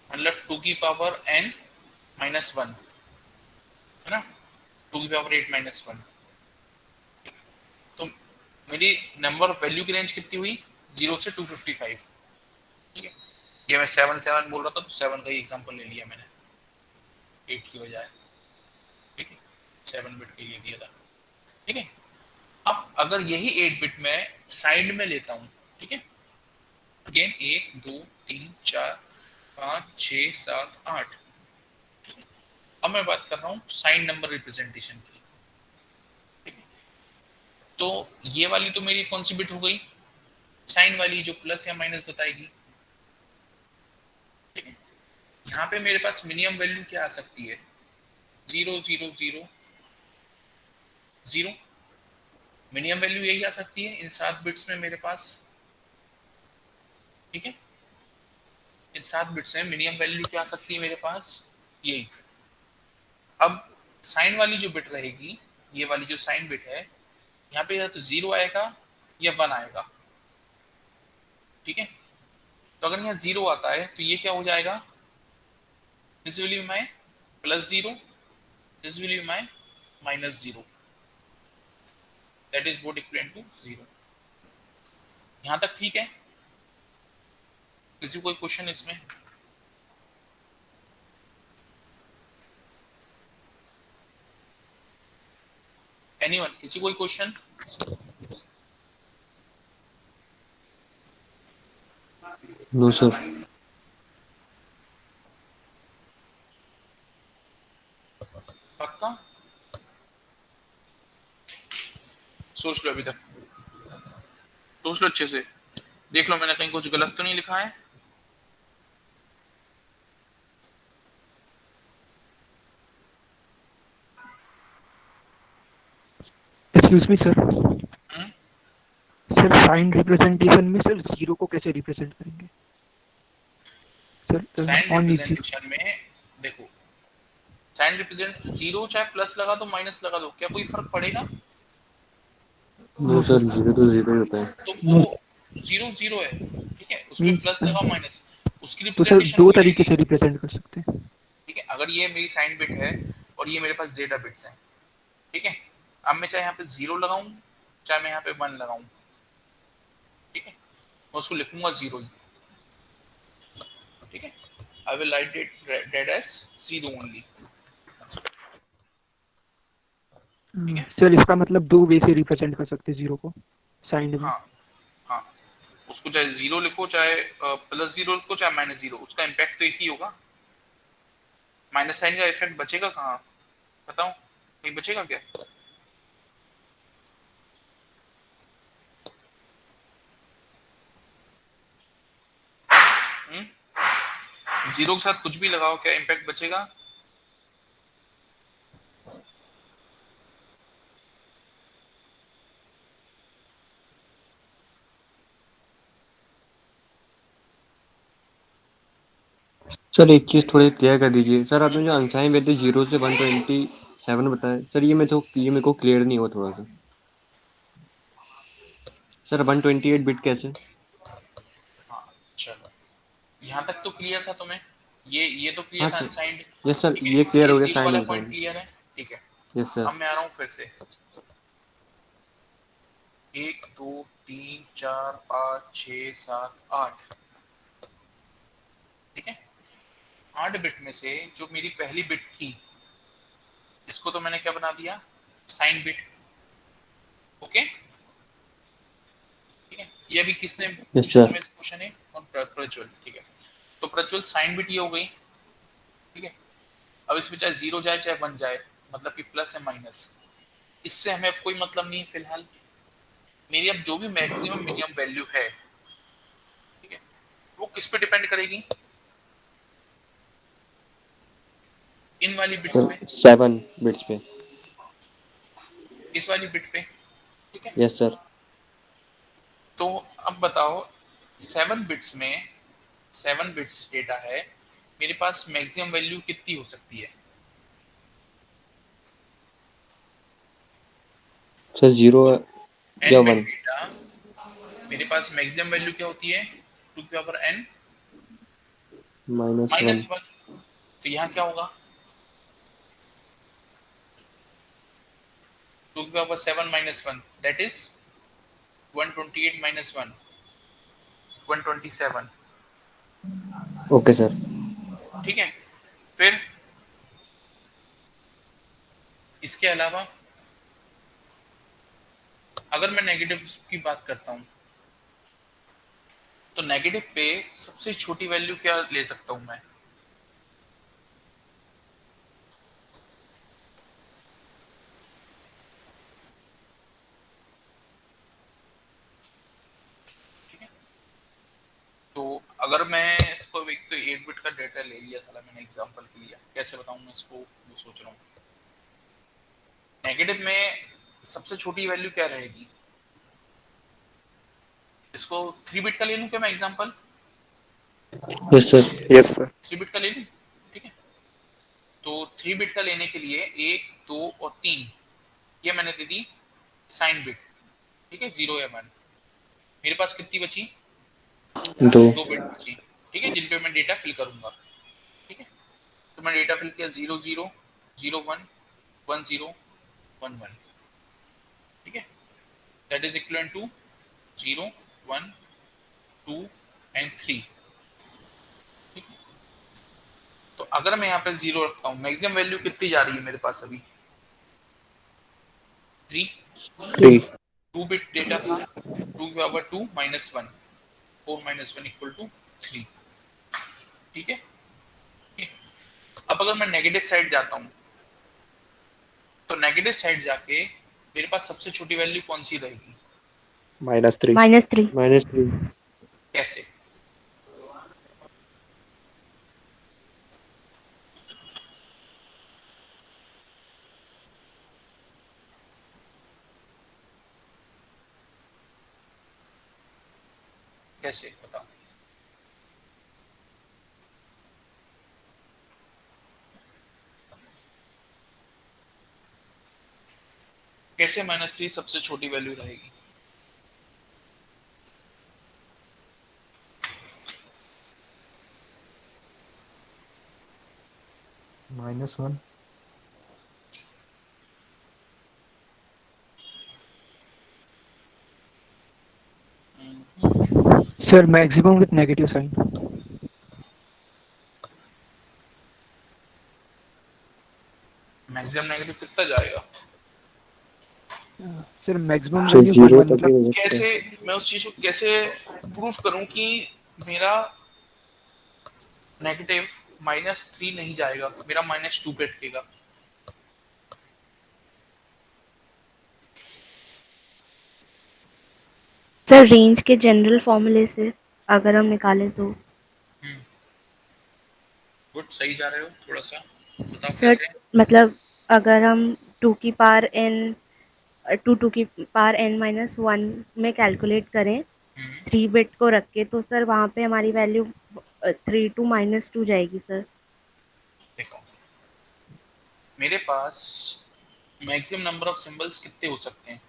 मतलब 2⁻n - 1, है ना। 2⁸ -1। तो मेरी नंबर ऑफ वैल्यू की रेंज कितनी हुई? 0 से 255। ठीक है, ये मैं 7 7 बोल रहा था, तो 7 का ही एग्जांपल ले लिया मैंने 8 की बजाय। ठीक है, 7 बिट के लिए दिया था। ठीक है, अब अगर यही 8 बिट मैं साइड में लेता हूँ, ठीक है, अगेन 1 2 3 4 5 6 7 8। अब मैं बात कर रहा हूँ साइन नंबर रिप्रेजेंटेशन की। ठीक है, तो ये वाली तो मेरी कौन सी बिट हो गई? साइन वाली, जो प्लस या माइनस बताएगी। ठीक है, यहाँ पे मेरे पास मिनिमम वैल्यू क्या आ सकती है? 0 0 0 0, मिनिमम वैल्यू यही आ सकती है इन 7 बिट्स में मेरे पास। ठीक है, इन 7 बिट्स में मिनिमम वैल्यू क्या आ सकती है मेरे पास? यही। अब साइन वाली जो बिट रहेगी, ये वाली जो साइन बिट है, यहाँ पे या तो 0 आएगा या 1 आएगा। ठीक है, तो अगर यहाँ 0 आता है तो ये क्या हो जाएगा? This will be my +0, this will be my -0। That is both equal to 0। यहाँ तक ठीक है? किसी कोई क्वेश्चन इसमें? एनीवन, किसी कोई क्वेश्चन? No sir. पक्का? सोच लो, अभी तक सोच लो अच्छे से, देख लो मैंने कहीं कुछ गलत तो नहीं लिखा है। Excuse me sir, sir sign representation में सर जीरो को कैसे रिप्रेजेंट करेंगे सर? साइन ऑन रिप्रेजेंटेशन में देखो, साइन रिप्रेजेंट जीरो चाहे प्लस लगा दो माइनस लगा दो, क्या कोई फर्क पड़ेगा? नो सर, जीरो तो जीरो ही होता है। तो वो जीरो जीरो है, ठीक है, उसमें प्लस लगा माइनस, उसकी तो सर रिप्रेजेंटेशन दो तरीके से रिप्रेजेंट कर सकते हैं। ठीक है, अगर ये मेरी साइन बिट है और ये मेरे पास डेटा बिट्स हैं, ठीक है, अब मैं चाहे यहाँ पे 0 लगाऊं चाहे मैं यहाँ पे 1 लगाऊं, ठीक है, मैं उसको लिखूंगा 0 ही, ठीक है, I will write that as 0 only. Sir इसका मतलब दो वे से रिप्रेजेंट कर सकते हैं जीरो को साइन में। हाँ हाँ, उसको चाहे 0 लिखो चाहे +0 लिखो चाहे -0, उसका इम्पैक्ट तो एक ही होगा। माइनस साइन का इफेक्ट बचेगा कहाँ, बताओ, नहीं बचेगा क्या? जीरो के साथ कुछ भी लगाओ, क्या इम्पैक्ट बचेगा? सर एक चीज थोड़ी क्लियर कर दीजिए सर, आपने जो अनसाइन वैल्यू 0 से 127 बताया सर, ये मेरे को क्लियर नहीं हुआ थोड़ा सा सर। 128 बिट कैसे? हाँ चलो, यहाँ तक तो क्लियर था तुम्हें, ये तो क्लियर था हाँ अनसाइंड। यस सर, ठीक है, ये क्लियर हो गया, जीरो साइन वाला पॉइंट अनसाइन। क्लियर है, ठीक है। Yes sir. अब मैं आ रहा हूँ फिर से, 1 2 3 4 5 6 7 8, ठीक है, 8 बिट में से जो मेरी पहली बिट थी, इसको तो मैंने क्या बना दिया, साइन बिट, ओके, ठीक है। ये अभी किसने पूछा तुम्हें क्वेश्चन है? और प्रज्वल, ठीक है, तो प्रज्वल साइन बिट ये हो गई, ठीक है। अब इसमें चाहे 0 जाए चाहे 1 जाए, मतलब कि प्लस है माइनस, इससे हमें अब कोई मतलब नहीं है फिलहाल। मेरी अब जो भी मैक्सिमम मिनिमम वैल्यू है, ठीक है, वो किस पे डिपेंड करेगी? इन वाली बिट्स पे, 7 बिट्स पे। इस वाली बिट पे, ठीक है। Yes sir. तो अब बताओ, 7 बिट्स में 7 बिट्स डेटा है, मेरे पास मैक्सिमम वैल्यू कितनी हो सकती है? सर 0 या n बिट 1। डेटा, मेरे पास मैक्सिमम वैल्यू क्या होती है? 2 की पावर n -1। -1। तो यहाँ क्या होगा? 2 की power 7 -1, that is 128 -1 127, okay sir. ठीक है। फिर इसके अलावा अगर मैं नेगेटिव की बात करता हूं, तो नेगेटिव पे सबसे छोटी वैल्यू क्या ले सकता हूं मैं? ठीक है, तो अगर मैं इसको एक तो 8 बिट का डेटा ले लिया था, मैंने एग्जांपल के लिए, कैसे बताऊं मैं इसको, वो सोच रहा हूं। नेगेटिव में सबसे छोटी वैल्यू क्या रहेगी? इसको 3 बिट का ले लूं क्या मैं example? Yes sir. Yes sir. 3 bit का ले लूं, ठीक है। तो 3 बिट का लेने के लिए 1 2 और 3 ये मैंने दे दी साइन बिट, ठीक है, 0 या 1। मेरे पास कितनी बची? 2 बिट बची, ठीक है, जिन पे मैं डेटा फिल करूंगा, ठीक है। तो मैं डेटा फिल किया 0 0 0 1 1 0 1 1, ठीक है। That is equivalent to 0, 1, 2 and 3। ठीक है, तो अगर मैं यहाँ पे 0 रखता हूँ, मैक्सिमम वैल्यू कितनी जा रही है मेरे पास अभी? 3। 2 बिट डेटा था, 2 की power 2 minus 1, 4 minus 1 equal to 3। ठीक है, अब अगर मैं नेगेटिव साइड जाता हूँ, तो नेगेटिव साइड जाके मेरे पास सबसे छोटी वैल्यू कौन सी रहेगी? -3। -3। कैसे? कैसे बताओ? कैसे -3 सबसे छोटी वैल्यू रहेगी? -1। Sir maximum with negative sign. Maximum negative कितना जाएगा? सर मैक्सिमम सर वैल्यू 1 0 1 तक ही मतलब हो सकता है। कैसे मैं उस चीज को कैसे प्रूफ करूं कि मेरा नेगेटिव -3 नहीं जाएगा, मेरा -2 पे अटकेगा? सर रेंज के जनरल फॉर्मूले से अगर हम निकालें तो। गुड, सही जा रहे हो, थोड़ा सा बताओ सर कैसे। मतलब अगर हम 2 की पावर n 2 की पावर n माइनस 1 में कैलकुलेट करें 3 बिट को रख के, तो सर वहाँ पे हमारी वैल्यू 3 to -2 जाएगी सर। देखो, मेरे पास मैक्सिमम नंबर ऑफ सिंबल्स कितने हो सकते हैं?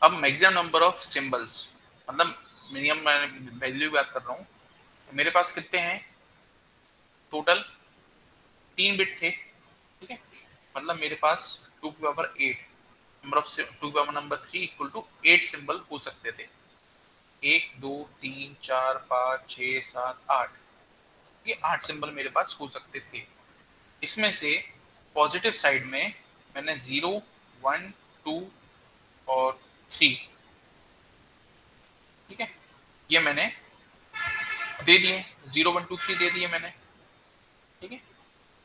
अब मैक्सिमम नंबर ऑफ सिंबल्स मतलब मिनिमम, मैं वैल्यू बात कर रहा हूँ, मेरे पास कितने हैं टोटल? 3 बिट थे। ठीक है, मतलब मेरे पास 2 की पावर 8 नंबर ऑफ 2 की power number 3 equal to 8 symbol हो सकते थे। 1 2 3 4 5 6 7 8, ये 8 सिंबल मेरे पास हो सकते थे। इसमें से पॉजिटिव साइड में मैंने 0 1 2 और 3, ठीक है, ये मैंने दे दिए, 0 1 2 3 दे दिए मैंने। ठीक है,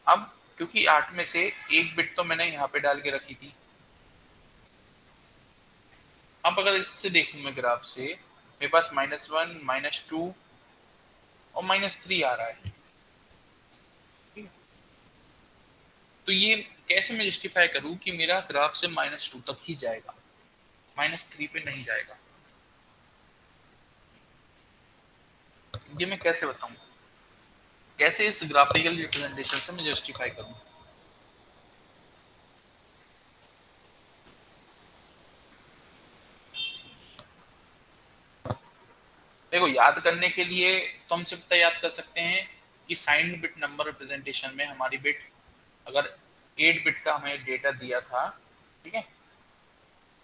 अब क्योंकि 8 में से एक बिट तो मैंने यहाँ पे डाल के रखी थी। अब अगर इससे देखूं मैं ग्राफ से, मेरे पास -1 -2 और -3 आ रहा है। ठीक है, तो ये कैसे मैं जस्टिफाई करूं कि मेरा ग्राफ से -2 तक ही जाएगा, -3 पे नहीं जाएगा? ये मैं कैसे बताऊं? कैसे इस ग्राफिकल रिप्रेजेंटेशन से मैं जस्टिफाई करूं? देखो, याद करने के लिए तो हम सिर्फ याद कर सकते हैं कि साइन बिट नंबर रिप्रेजेंटेशन में हमारी बिट, अगर 8 बिट का हमें डेटा दिया था, ठीक है,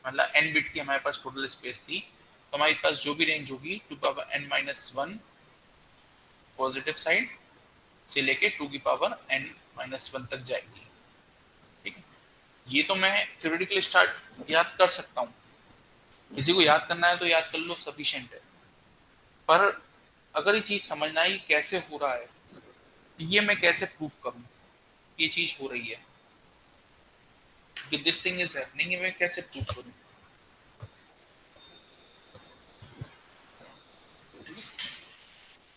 मतलब n बिट की हमारे पास टोटल स्पेस थी, तो हमारे पास जो भी रेंज होगी 2 power n minus 1 positive side से लेके 2 की पावर n माइनस 1 तक जाएगी। ठीक है, ये तो मैं थ्योरेटिकली स्टार्ट याद कर सकता हूँ, किसी को याद करना है तो याद कर लो, सफिशिएंट है। पर अगर ये चीज समझना ही कैसे हो रहा है, तो ये मैं कैसे प्रूफ करूं ये चीज हो रही है, कि दिस थिंग इज हैपनिंग, ये मैं कैसे प्रूफ करूं?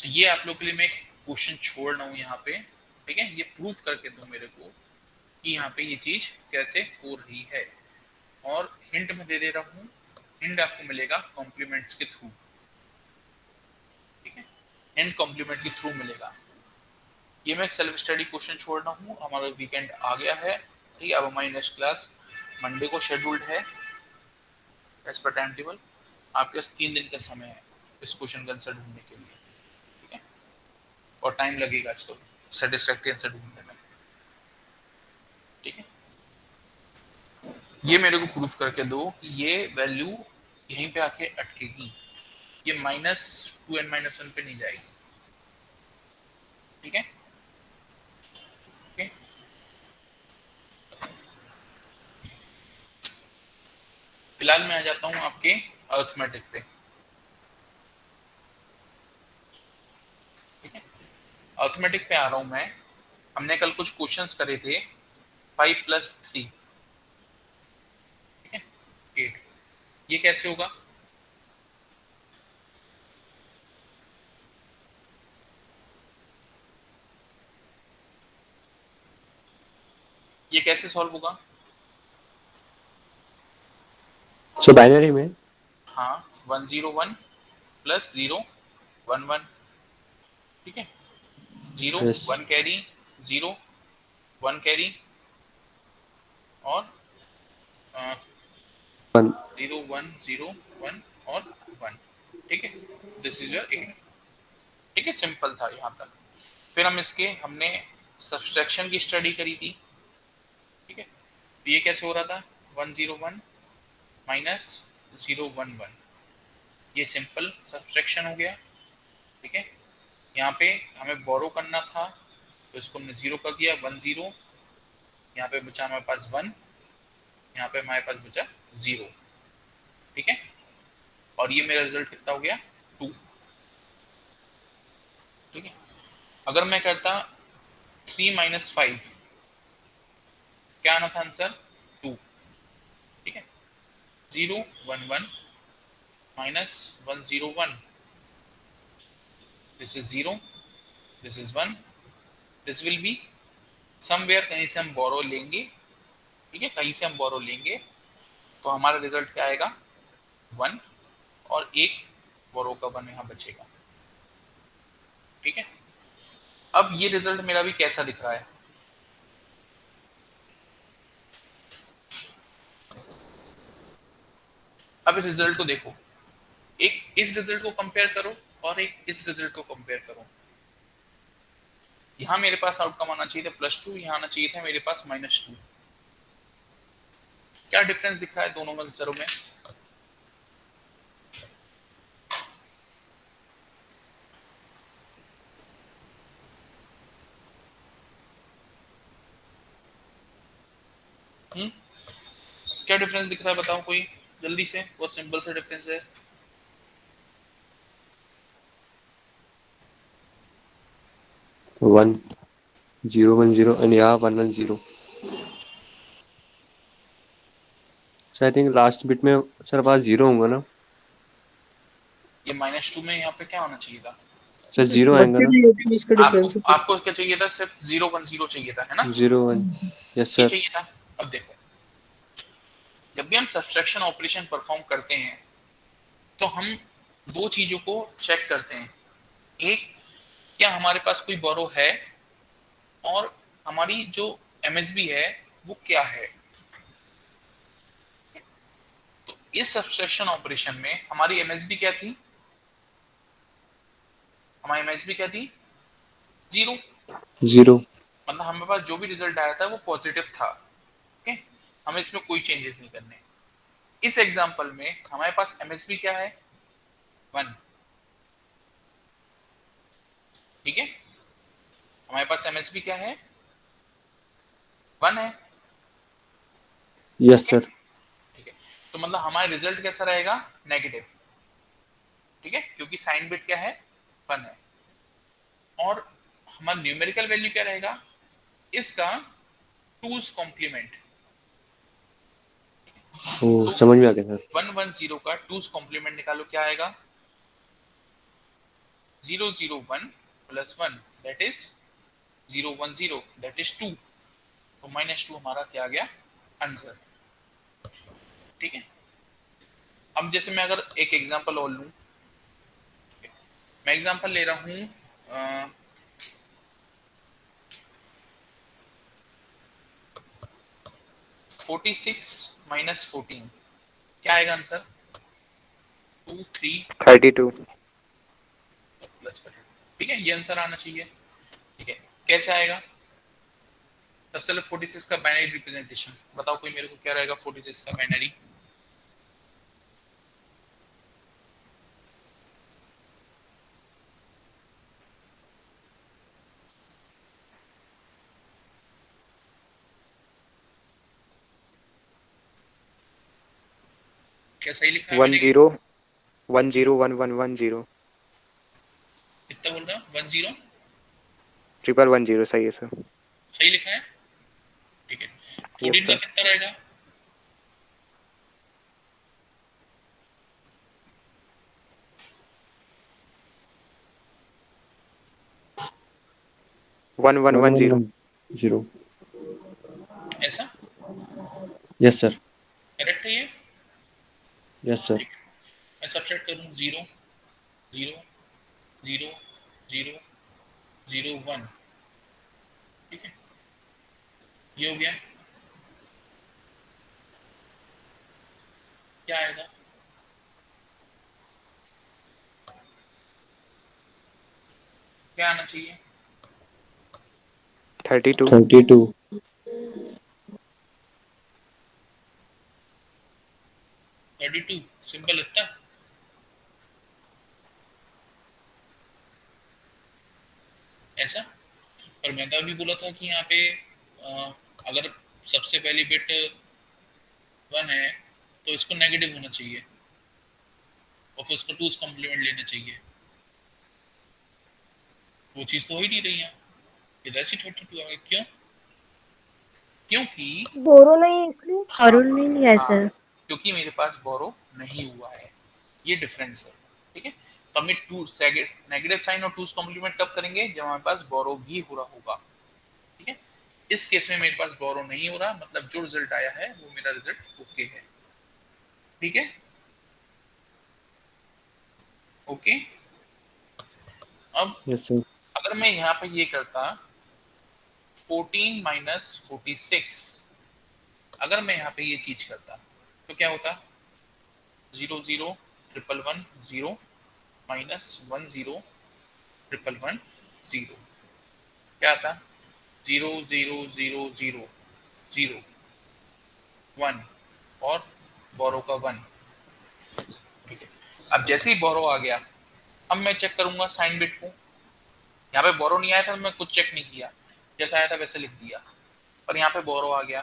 तो ये आप लोग के लिए मैं एक क्वेश्चन छोड़ रहा हूं यहाँ पे। ठीक है, ये प्रूफ करके दो मेरे को कि यहाँ पे ये चीज कैसे हो रही है। और हिंट में दे दे रहा हूँ, हिंट आपको मिलेगा कॉम्प्लीमेंट्स के थ्रू। ठीक है, हिंट कॉम्प्लीमेंट के थ्रू मिलेगा। ये मैं एक सेल्फ स्टडी क्वेश्चन छोड़ रहा हूँ, हमारा वीकेंड आ गया है। ठीक है, अब हमारी नेक्स्ट क्लास मंडे को शेड्यूल्ड है एज पर टाइम टेबल। आपके पास 3 दिन का समय है इस क्वेश्चन का आंसर ढूंढने के लिए। ठीक है, और टाइम लगेगा इसको सेटिस्फैक्टरी आंसर ढूंढने में। ठीक है। ये मेरे को प्रूफ करके दो कि ये वैल्यू यहीं पे आके अटकेगी, ये -2n-1 पे नहीं जाएगी। ठीक है, ओके। फिलहाल मैं आ जाता हूं आपके अर्थमेटिक पे। ठीक है, अर्थमेटिक पे आ रहा हूं मैं। हमने कल कुछ क्वेश्चंस करे थे 5 + 3, ठीक है, 8। ये कैसे होगा? ये कैसे सॉल्व होगा? सो बाइनरी में हाँ, 101 + 0 1 1, ठीक है, 0 Yes. 1 कैरी, 0 1 कैरी और 1 0 1 0 1 और 1। ठीक है, दिस इज योर 8। ठीक है, सिंपल था यहाँ तक। फिर हमने सब्सट्रैक्शन की स्टडी करी थी। ठीक है, तो ये कैसे हो रहा था? 101 - 011, ये सिंपल सब्सट्रैक्शन हो गया। ठीक है, यहाँ पे हमें बोरो करना था तो इसको हमने 0 कर दिया, 1 0, यहाँ पे बचा हमारे पास 1, यहाँ पे हमारे पास बचा 0। ठीक है, और ये मेरा रिजल्ट कितना हो गया? 2। ठीक है, अगर मैं करता 3 - 5, क्या आना था आंसर? 2। ठीक है, 0 1 1 - 1 0 1, this is 0, this is 1, this will be somewhere, कहीं से हम बोरो लेंगे। ठीक है, कहीं से हम बोरो लेंगे तो हमारा रिजल्ट क्या आएगा? 1, और एक बोरो का 1 यहाँ बचेगा। ठीक है, अब ये रिजल्ट मेरा भी कैसा दिख रहा है? अब इस रिजल्ट को देखो, एक इस रिजल्ट को कंपेयर करो और एक इस रिजल्ट को कंपेयर करो। यहां मेरे पास आउटकम आना चाहिए था +2, यहां आना चाहिए था मेरे पास -2। क्या डिफरेंस दिख रहा है दोनों आंसरों में? क्या डिफरेंस दिख रहा है बताओ कोई जल्दी से, बहुत सिंपल सा डिफरेंस है। वन 0 1 0 एंड यहाँ 1 1 0। Sir I think last bit में सर पास 0 होगा ना? ये -2 में यहाँ पे क्या होना चाहिए था? सर 0 आएगा ना? आपको क्या चाहिए था? सिर्फ 0 1 0 चाहिए था, है ना? 0 1, यस ये सर। चाहिए था। अब देखो, जब भी हम सब्सट्रैक्शन ऑपरेशन परफॉर्म करते हैं तो हम दो चीजों को चेक करते हैं। एक, क्या हमारे पास कोई बोरो है, और हमारी जो एमएसबी है वो क्या है। तो इस सब्सट्रैक्शन ऑपरेशन में हमारी एमएसबी क्या थी? हमारी एमएसबी क्या थी? 0। मतलब हमारे पास जो भी रिजल्ट आया था वो पॉजिटिव था। ओके, हमें इसमें कोई चेंजेस नहीं करने। इस एग्जांपल में हमारे पास एमएसबी क्या है? 1। ठीक है, हमारे पास एमएसबी क्या है? 1 है। Yes sir. ठीक है, तो मतलब हमारा रिजल्ट कैसा रहेगा? नेगेटिव। ठीक है, क्योंकि साइन बिट क्या है? 1 है। और हमारा न्यूमेरिकल वैल्यू क्या रहेगा इसका? 2's complement. तो समझ में आ गया सर। 110 का 2's कॉम्प्लीमेंट निकालो, क्या आएगा? 001 + 1, दैट इज 010, दैट इज 2। तो -2 हमारा क्या आ गया? आंसर। ठीक है, अब जैसे मैं अगर एक एग्जांपल और लूं, मैं एग्जांपल ले रहा हूं 46 - 14, क्या आएगा आंसर? 2 3 32। +42। ठीक है, ये आंसर आना चाहिए। ठीक है, कैसे आएगा? सबसे पहले 46 का बाइनरी रिप्रेजेंटेशन बताओ, कोई मेरे को क्या रहेगा 46 का बाइनरी? कैसा ही लिखा है? 10101110 कितना बोल रहे हो? 10 1110 सही है सर। सही लिखा है, ठीक है। 14 यस का सर। कितना रहेगा? 1110 ऐसा यस सर। करेक्ट है ये? Yes sir. मैं सब्ट्रैक्ट करूं 0 0 0 0 0 1, ठीक है, ये हो गया। क्या आएगा? क्या आना चाहिए? 32 32 सिंपल इतना। ऐसा, पर मैं तो अभी बोला था कि यहाँ पे अगर सबसे पहली बिट 1 है तो इसको नेगेटिव होना चाहिए और फिर उसको 2's कॉम्प्लीमेंट लेना चाहिए। वो चीज़ तो हो ही नहीं रही है, इधर से 32 आ गया। क्यों? क्योंकि बोरो नहीं बोरो नहीं लिया है सर। क्योंकि मेरे पास बोरो नहीं हुआ है, ये डिफरेंस है, ठीक है। तो हमें टू नेगेटिव साइन और 2's कॉम्प्लीमेंट कब करेंगे? जब हमारे पास बोरो भी हो रहा होगा, ठीक है। इस केस में मेरे पास बोरो नहीं हो रहा, मतलब जो रिजल्ट आया है वो मेरा रिजल्ट ओके है, ठीक है, ओके। अब यस सर। अगर मैं यहाँ पे ये करता 14 माइनस 46, अगर मैं यहाँ पे ये चीज करता तो क्या होता? 0 0 1 1 0 माइनस 1 0 1 1 0, क्या आता? 0 0 0 0 0 1 और बोरो का 1, ठीक है। अब जैसे ही बोरो आ गया, अब मैं चेक करूंगा साइन बिट को। यहाँ पे बोरो नहीं आया था, मैं कुछ चेक नहीं किया, जैसा आया था वैसे लिख दिया। पर यहाँ पे बोरो आ गया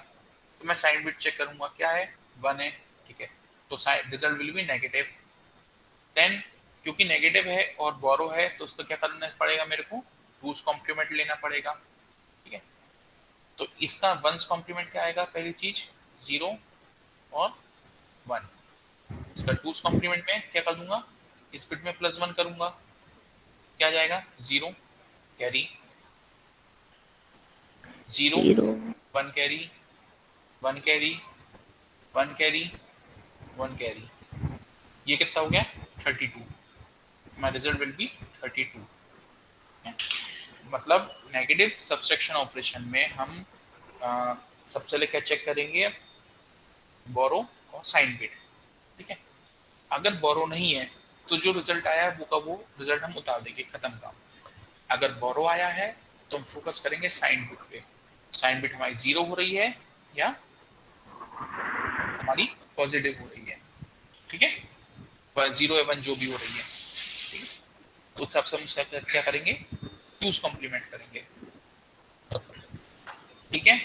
तो मैं साइन बिट चेक करूंगा, क्या है? 1 है, ठीक है। तो result will be negative. Then क्योंकि नेगेटिव है और बोरो है तो उसका क्या करना पड़ेगा मेरे को? 2's कॉम्प्लीमेंट लेना पड़ेगा, ठीक है। तो इसका 1's कॉम्प्लीमेंट क्या आएगा? पहली चीज 0 और 1। इसका 2's कॉम्प्लीमेंट में क्या कर दूंगा? इस बिट में +1 करूंगा, क्या जाएगा? 0 carry 0 1 carry 1 carry 1 carry 1 carry, ये कितना हो गया? 32। My result will B 32। मतलब नेगेटिव सब्सट्रैक्शन ऑपरेशन में हम सबसे पहले क्या चेक करेंगे? बोरो और साइन बिट, ठीक है। अगर बोरो नहीं है तो जो रिजल्ट आया है वो का वो रिजल्ट हम उतार देंगे, खत्म काम। अगर बोरो आया है तो हम फोकस करेंगे साइन बिट पे। साइन बिट हमारी 0 हो रही है या हमारी पॉजिटिव हो रही है, ठीक है, 0 या 1 जो भी हो रही है, ठीक है। तो उस हिसाब से हम क्या करेंगे? 2's कॉम्प्लीमेंट करेंगे, ठीक है।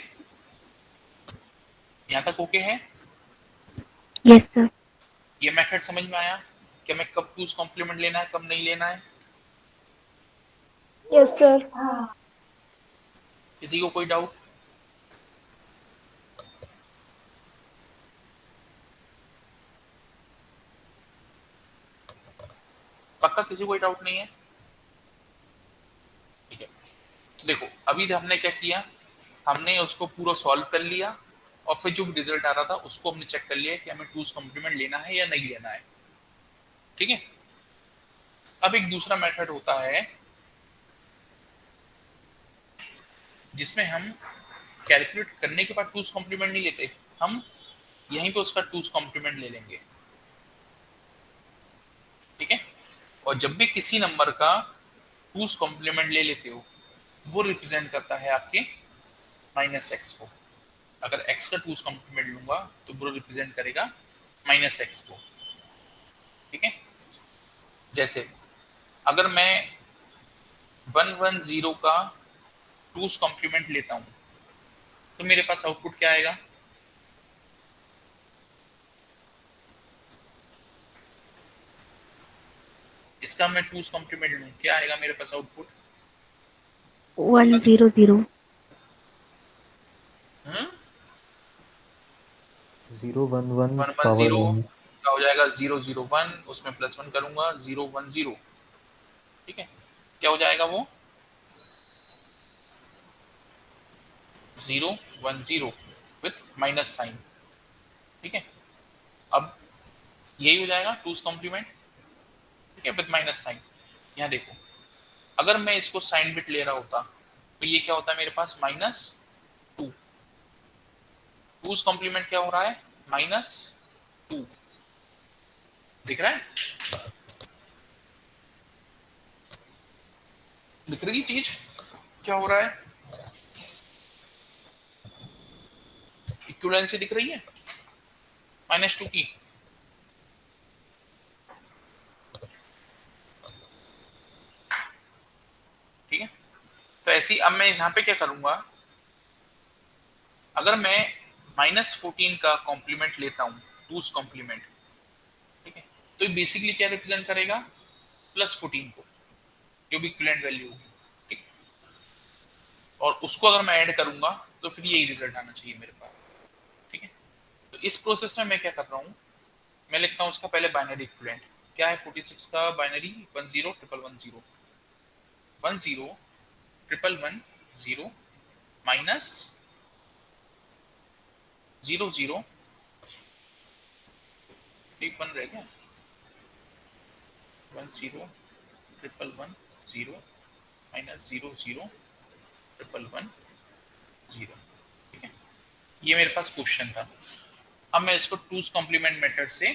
यहाँ तक ओके है? Yes sir. ये मेथड समझ में आया कि हमें कब 2's कॉम्प्लीमेंट लेना है, कब नहीं लेना है? Yes sir. किसी को कोई डाउट? पक्का किसी को कोई डाउट नहीं है? ठीक है, तो देखो अभी हमने क्या किया, हमने उसको पूरा सॉल्व कर लिया और फिर जो रिजल्ट आ रहा था उसको हमने चेक कर लिया कि हमें 2's कॉम्प्लीमेंट लेना है या नहीं लेना है, ठीक है। अब एक दूसरा मेथड होता है जिसमें हम कैलकुलेट करने के बाद 2's कॉम्प्लीमेंट नहीं लेते, हम यहीं पे उसका 2's कॉम्प्लीमेंट ले लेंगे, ठीक है। और जब भी किसी नंबर का 2's कॉम्प्लीमेंट ले लेते हो वो रिप्रेजेंट करता है आपके माइनस एक्स को। अगर एक्स का टूज कॉम्प्लीमेंट लूंगा तो वो रिप्रेजेंट करेगा माइनस एक्स को, ठीक है। जैसे अगर मैं 110 का टूज कॉम्प्लीमेंट लेता हूं तो मेरे पास आउटपुट क्या आएगा? इसका मैं टूज कॉम्प्लीमेंट लूं, क्या आएगा मेरे पास आउटपुट? 100। 011 110 पावर 1। क्या हो जाएगा? 001, उसमें +1 करूंगा 010, ठीक है। क्या हो जाएगा वो? 010 विथ माइनस साइन, ठीक है। अब यही हो जाएगा टूज कॉम्प्लीमेंट, ठीक है, विथ माइनस साइन। यहाँ देखो, अगर मैं इसको साइन बिट ले रहा होता तो ये क्या होता है मेरे पास? -2। टूज कॉम्प्लीमेंट क्या हो रहा है? -2। दिख रहा है? दिख रही चीज क्या हो रहा है? इक्विवेलेंसी दिख रही है -2 की। ठीक है, तो ऐसी अब मैं यहाँ पे क्या करूंगा, अगर मैं -14 का कॉम्प्लीमेंट लेता हूं, टूज कॉम्प्लीमेंट, ठीक है, तो ये बेसिकली क्या रिप्रेजेंट करेगा? +14 को, जो भी इक्विवेलेंट वैल्यू होगी, ठीक। और उसको अगर मैं ऐड करूंगा तो फिर यही रिजल्ट आना चाहिए मेरे पास, ठीक है। तो इस प्रोसेस में मैं क्या कर रहा हूँ, मैं लिखता हूँ उसका पहले बाइनरी इक्विवेलेंट। क्या है 46 का बाइनरी? 10 10110 माइनस 00 एक 1 रह गया, 10 माइनस 00 ठीक है। ये मेरे पास क्वेश्चन था। अब मैं इसको टूज कॉम्प्लीमेंट मेथड से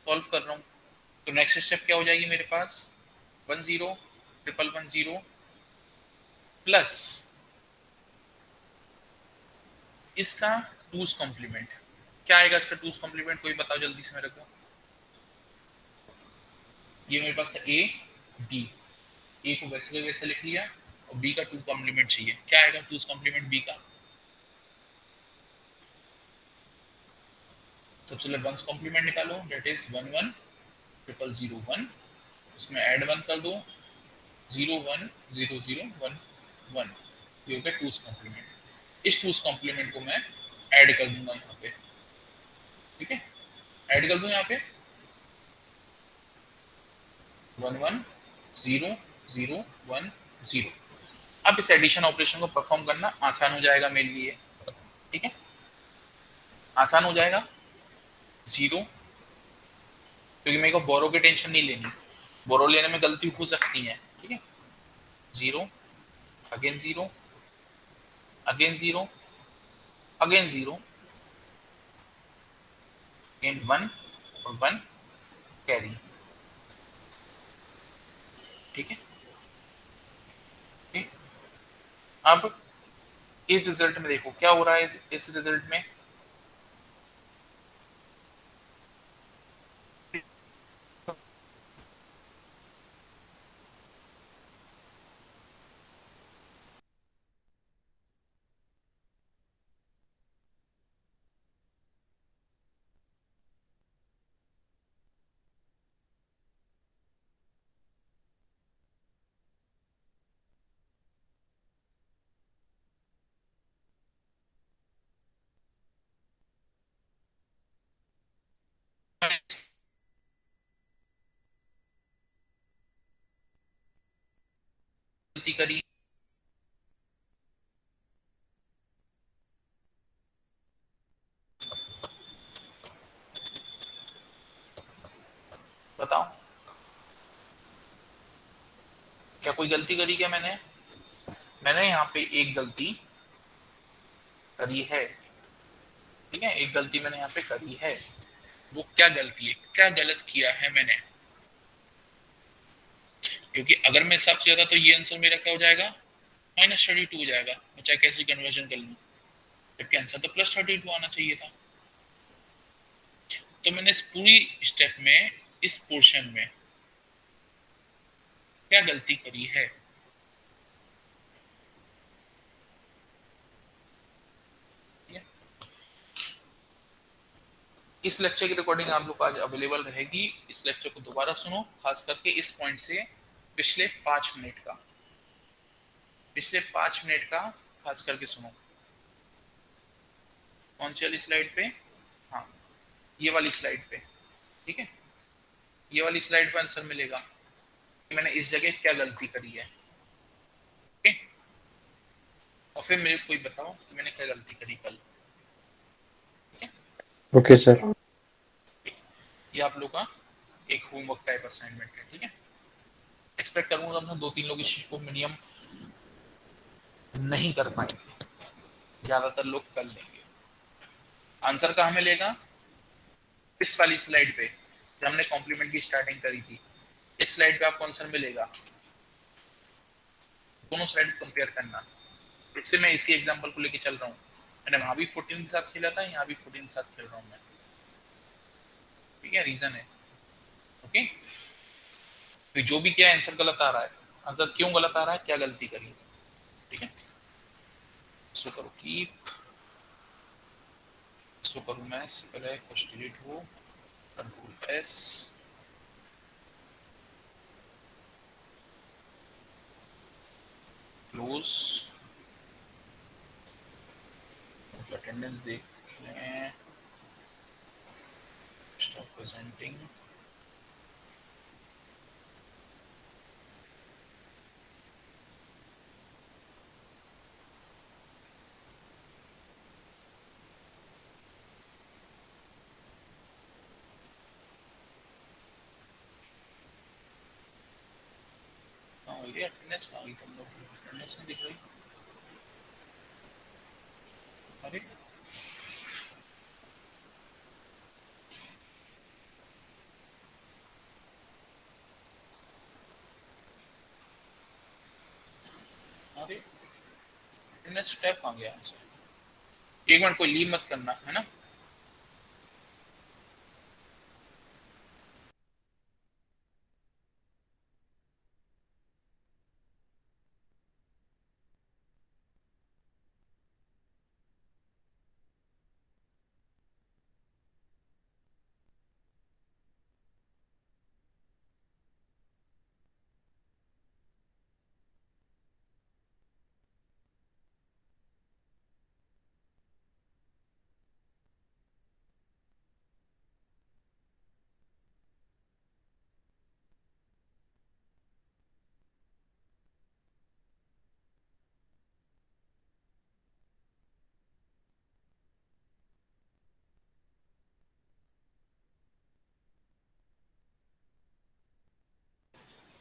सॉल्व कर रहा हूँ। तो नेक्स्ट स्टेप क्या हो जाएगी मेरे पास? 10 प्लस इसका टूज कॉम्प्लीमेंट। क्या आएगा इसका टूज कॉम्प्लीमेंट? कोई बताओ जल्दी से मेरे को। ये मेरे पास ए बी, ए को वैसे वैसे लिख लिया और बी का टूज कॉम्प्लीमेंट चाहिए। क्या आएगा टूज कॉम्प्लीमेंट बी का? सबसे पहले 1 कॉम्प्लीमेंट निकालो, दैट इज 110001, उसमें ऐड 1 कर दो, 010011, ये हो गया टूज कॉम्प्लीमेंट। इस टूज कॉम्प्लीमेंट को मैं ऐड कर दूंगा यहाँ पे, ठीक है। ऐड कर दूं यहाँ पे 110010। अब इस एडिशन ऑपरेशन को परफॉर्म करना आसान हो जाएगा मेरे लिए, ठीक है, आसान हो जाएगा। 0, क्योंकि मेरे को बोरो की टेंशन नहीं लेनी, बोरो लेने में गलती हो सकती है, ठीक है। 0 अगेन 0 अगेन 0 अगेन 0 अगेन 1 और 1 कैरी, ठीक है। अब इस रिजल्ट में देखो क्या हो रहा है। इस रिजल्ट में गलती करी, बताओ क्या कोई गलती करी क्या मैंने? मैंने यहाँ पे एक गलती करी है, ठीक है, एक गलती मैंने यहाँ पे करी है। वो क्या गलती है, क्या गलत किया है मैंने? क्योंकि अगर मैं हिसाब से ज्यादा तो ये आंसर मेरा क्या हो जाएगा? -32 हो जाएगा, मैं चाहे कैसे कन्वर्जन कर लूँ, जबकि आंसर तो +32 आना चाहिए था। तो मैंने इस पूरी स्टेप में, इस पोर्शन में क्या गलती करी है? इस लेक्चर की रिकॉर्डिंग आप लोग आज अवेलेबल रहेगी। इस लेक्चर को दोबारा सुनो, खास करके इस पॉइंट से पिछले 5 मिनट का, खास करके सुनो। कौन सी वाली स्लाइड पे? हाँ, ये वाली स्लाइड पे, ठीक है। ये वाली स्लाइड पे आंसर मिलेगा कि मैंने इस जगह क्या गलती करी है, ओके। और फिर मेरे को बताओ कि मैंने क्या गलती करी कल, ठीक है। Okay sir. ये आप लोग का एक होमवर्क टाइप असाइनमेंट है, ठीक है। एक्सपेक्ट करूंगा मैं 2-3 लोग इस चीज को मिनिमम नहीं कर पाएंगे, ज्यादातर लोग कर लेंगे। आंसर कहाँ मिलेगा? इस वाली स्लाइड पे जब हमने कॉम्प्लीमेंट की स्टार्टिंग करी थी, इस स्लाइड पे आपको आंसर मिलेगा। दोनों स्लाइड कंपेयर करना। इससे मैं इसी एग्जांपल को लेके चल रहा हूँ। मैंने वहां भी 14 के साथ खेला था, यहाँ भी 14 के साथ खेल रहा हूँ मैं, ठीक है। रीजन है, ओके। तो जो भी क्या आंसर गलत आ रहा है, आंसर क्यों गलत आ रहा है, क्या गलती करी, ठीक है। इसको करो कीप, इसको करूँ मैं, इससे पहले कुछ डिलीट हो, कंट्रोल एस, क्लोज, अटेंडेंस देख लें, स्टॉप प्रेजेंटिंग, अटेंडेंस कहाँ गई तुम लोग? अटेंडेंस नहीं दिख रही, अरे अरे अटेंडेंस टैब कहाँ गया आंसर? एक मिनट, कोई लीव मत करना, है ना।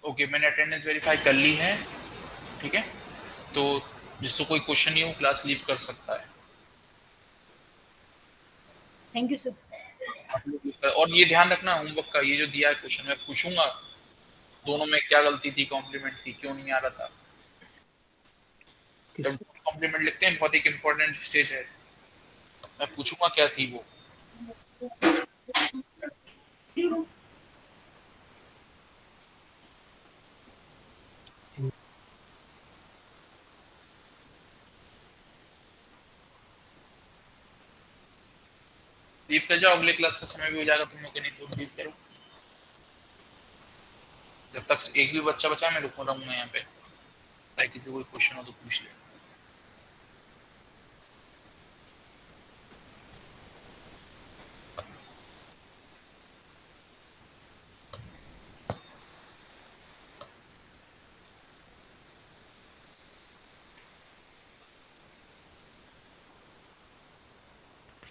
ओके, मैंने अटेंडेंस वेरीफाई कर ली है, ठीक है। तो जिसको कोई क्वेश्चन नहीं हो, क्लास लीव कर सकता है। Thank you sir. और ये ध्यान रखना, होमवर्क का ये जो दिया है क्वेश्चन, मैं पूछूंगा दोनों में क्या गलती थी, कॉम्प्लीमेंट थी, क्यों नहीं आ रहा था। जब कॉम्प्लीमेंट लिखते हैं, बहुत एक इम्पोर्टेंट स्टेज है, मैं पूछूंगा क्या थी वो। लीव कर जाओ, अगले क्लास का समय भी हो जाएगा तुम लोग के, नहीं तो लीव करो। जब तक एक भी बच्चा बचा मैं रुक रहूंगा यहाँ पे, ताकि किसी कोई क्वेश्चन हो तो पूछ ले।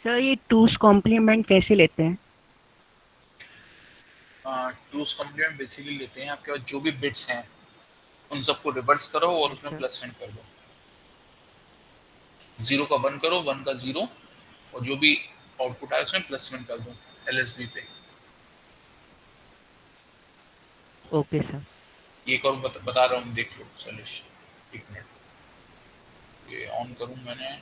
सर ये टूस कॉम्प्लीमेंट कैसे लेते हैं? टूस कॉम्प्लीमेंट बेसिकली लेते हैं, आपके पास जो भी बिट्स हैं उन सबको रिवर्स करो और उसमें प्लस सेंड कर दो। 0 का 1 करो, 1 का 0, और जो भी आउटपुट आए उसमें +1 कर दो LSB पे। Okay sir. एक और बता रहा हूँ, देख लो सॉल्यूशन, एक मिनट। ये ऑन करूं मैंने,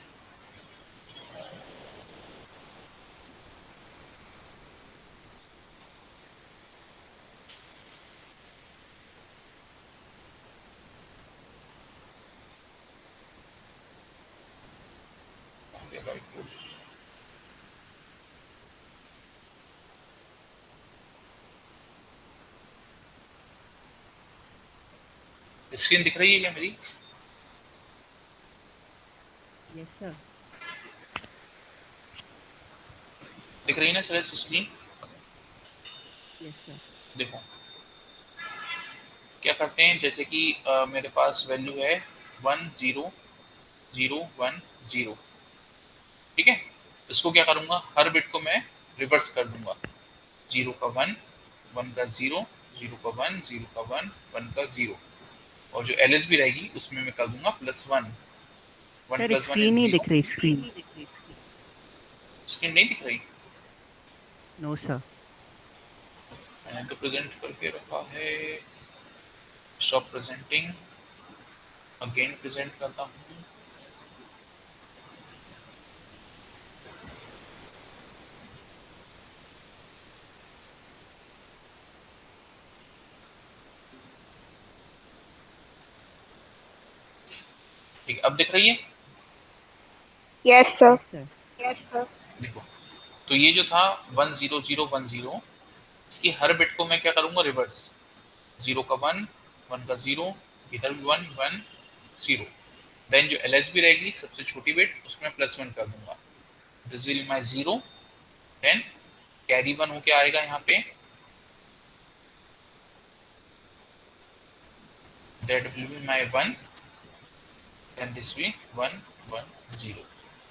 स्क्रीन दिख रही है क्या मेरी? Yes sir. दिख रही है ना सर स्क्रीन? Yes sir. देखो क्या करते हैं, जैसे कि मेरे पास वैल्यू है 1 0 0 1 0, ठीक है। इसको क्या करूंगा, हर बिट को मैं रिवर्स कर दूंगा, 0 का 1, 1 का 0, 0 का 1, 0 का 1, 1 का 0, और जो LSB रहेगी उसमें मैं कर दूंगा +1, 1 सर + 1 स्क्रीन is नहीं 0। दिख रही, स्क्रीन। स्क्रीन नहीं दिख रही? No sir. मैंने तो प्रेजेंट करके रखा है। स्टॉप प्रेजेंटिंग, अगेन प्रेजेंट करता हूँ। ठीक, अब दिख रही है? Yes sir. देखो, तो ये जो था 1 0 0 1 0, इसकी हर बिट को मैं क्या करूंगा, रिवर्स, 0 का 1, 1 का 0, इधर भी 1 1 0। देन जो LSB रहेगी सबसे छोटी बिट, उसमें +1 कर दूंगा, this will my 0, then carry 1 होके आएगा यहाँ पे, that will be my 1, then this will 1 1 0।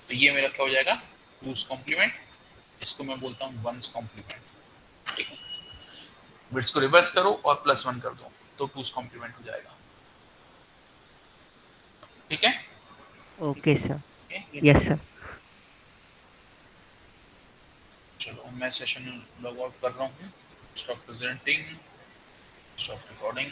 तो ये मेरा क्या हो जाएगा, 2's कॉम्प्लीमेंट, इसको मैं बोलता हूँ 1's कॉम्प्लीमेंट। ठीक है, बिट्स को रिवर्स करो और +1 कर दो तो 2's कॉम्प्लीमेंट हो जाएगा। ठीक है, ओके सर। Yes sir. चलो मैं सेशन लॉग आउट कर रहा हूँ, स्टॉप प्रेजेंटिंग, स्टॉप रिकॉर्डिंग।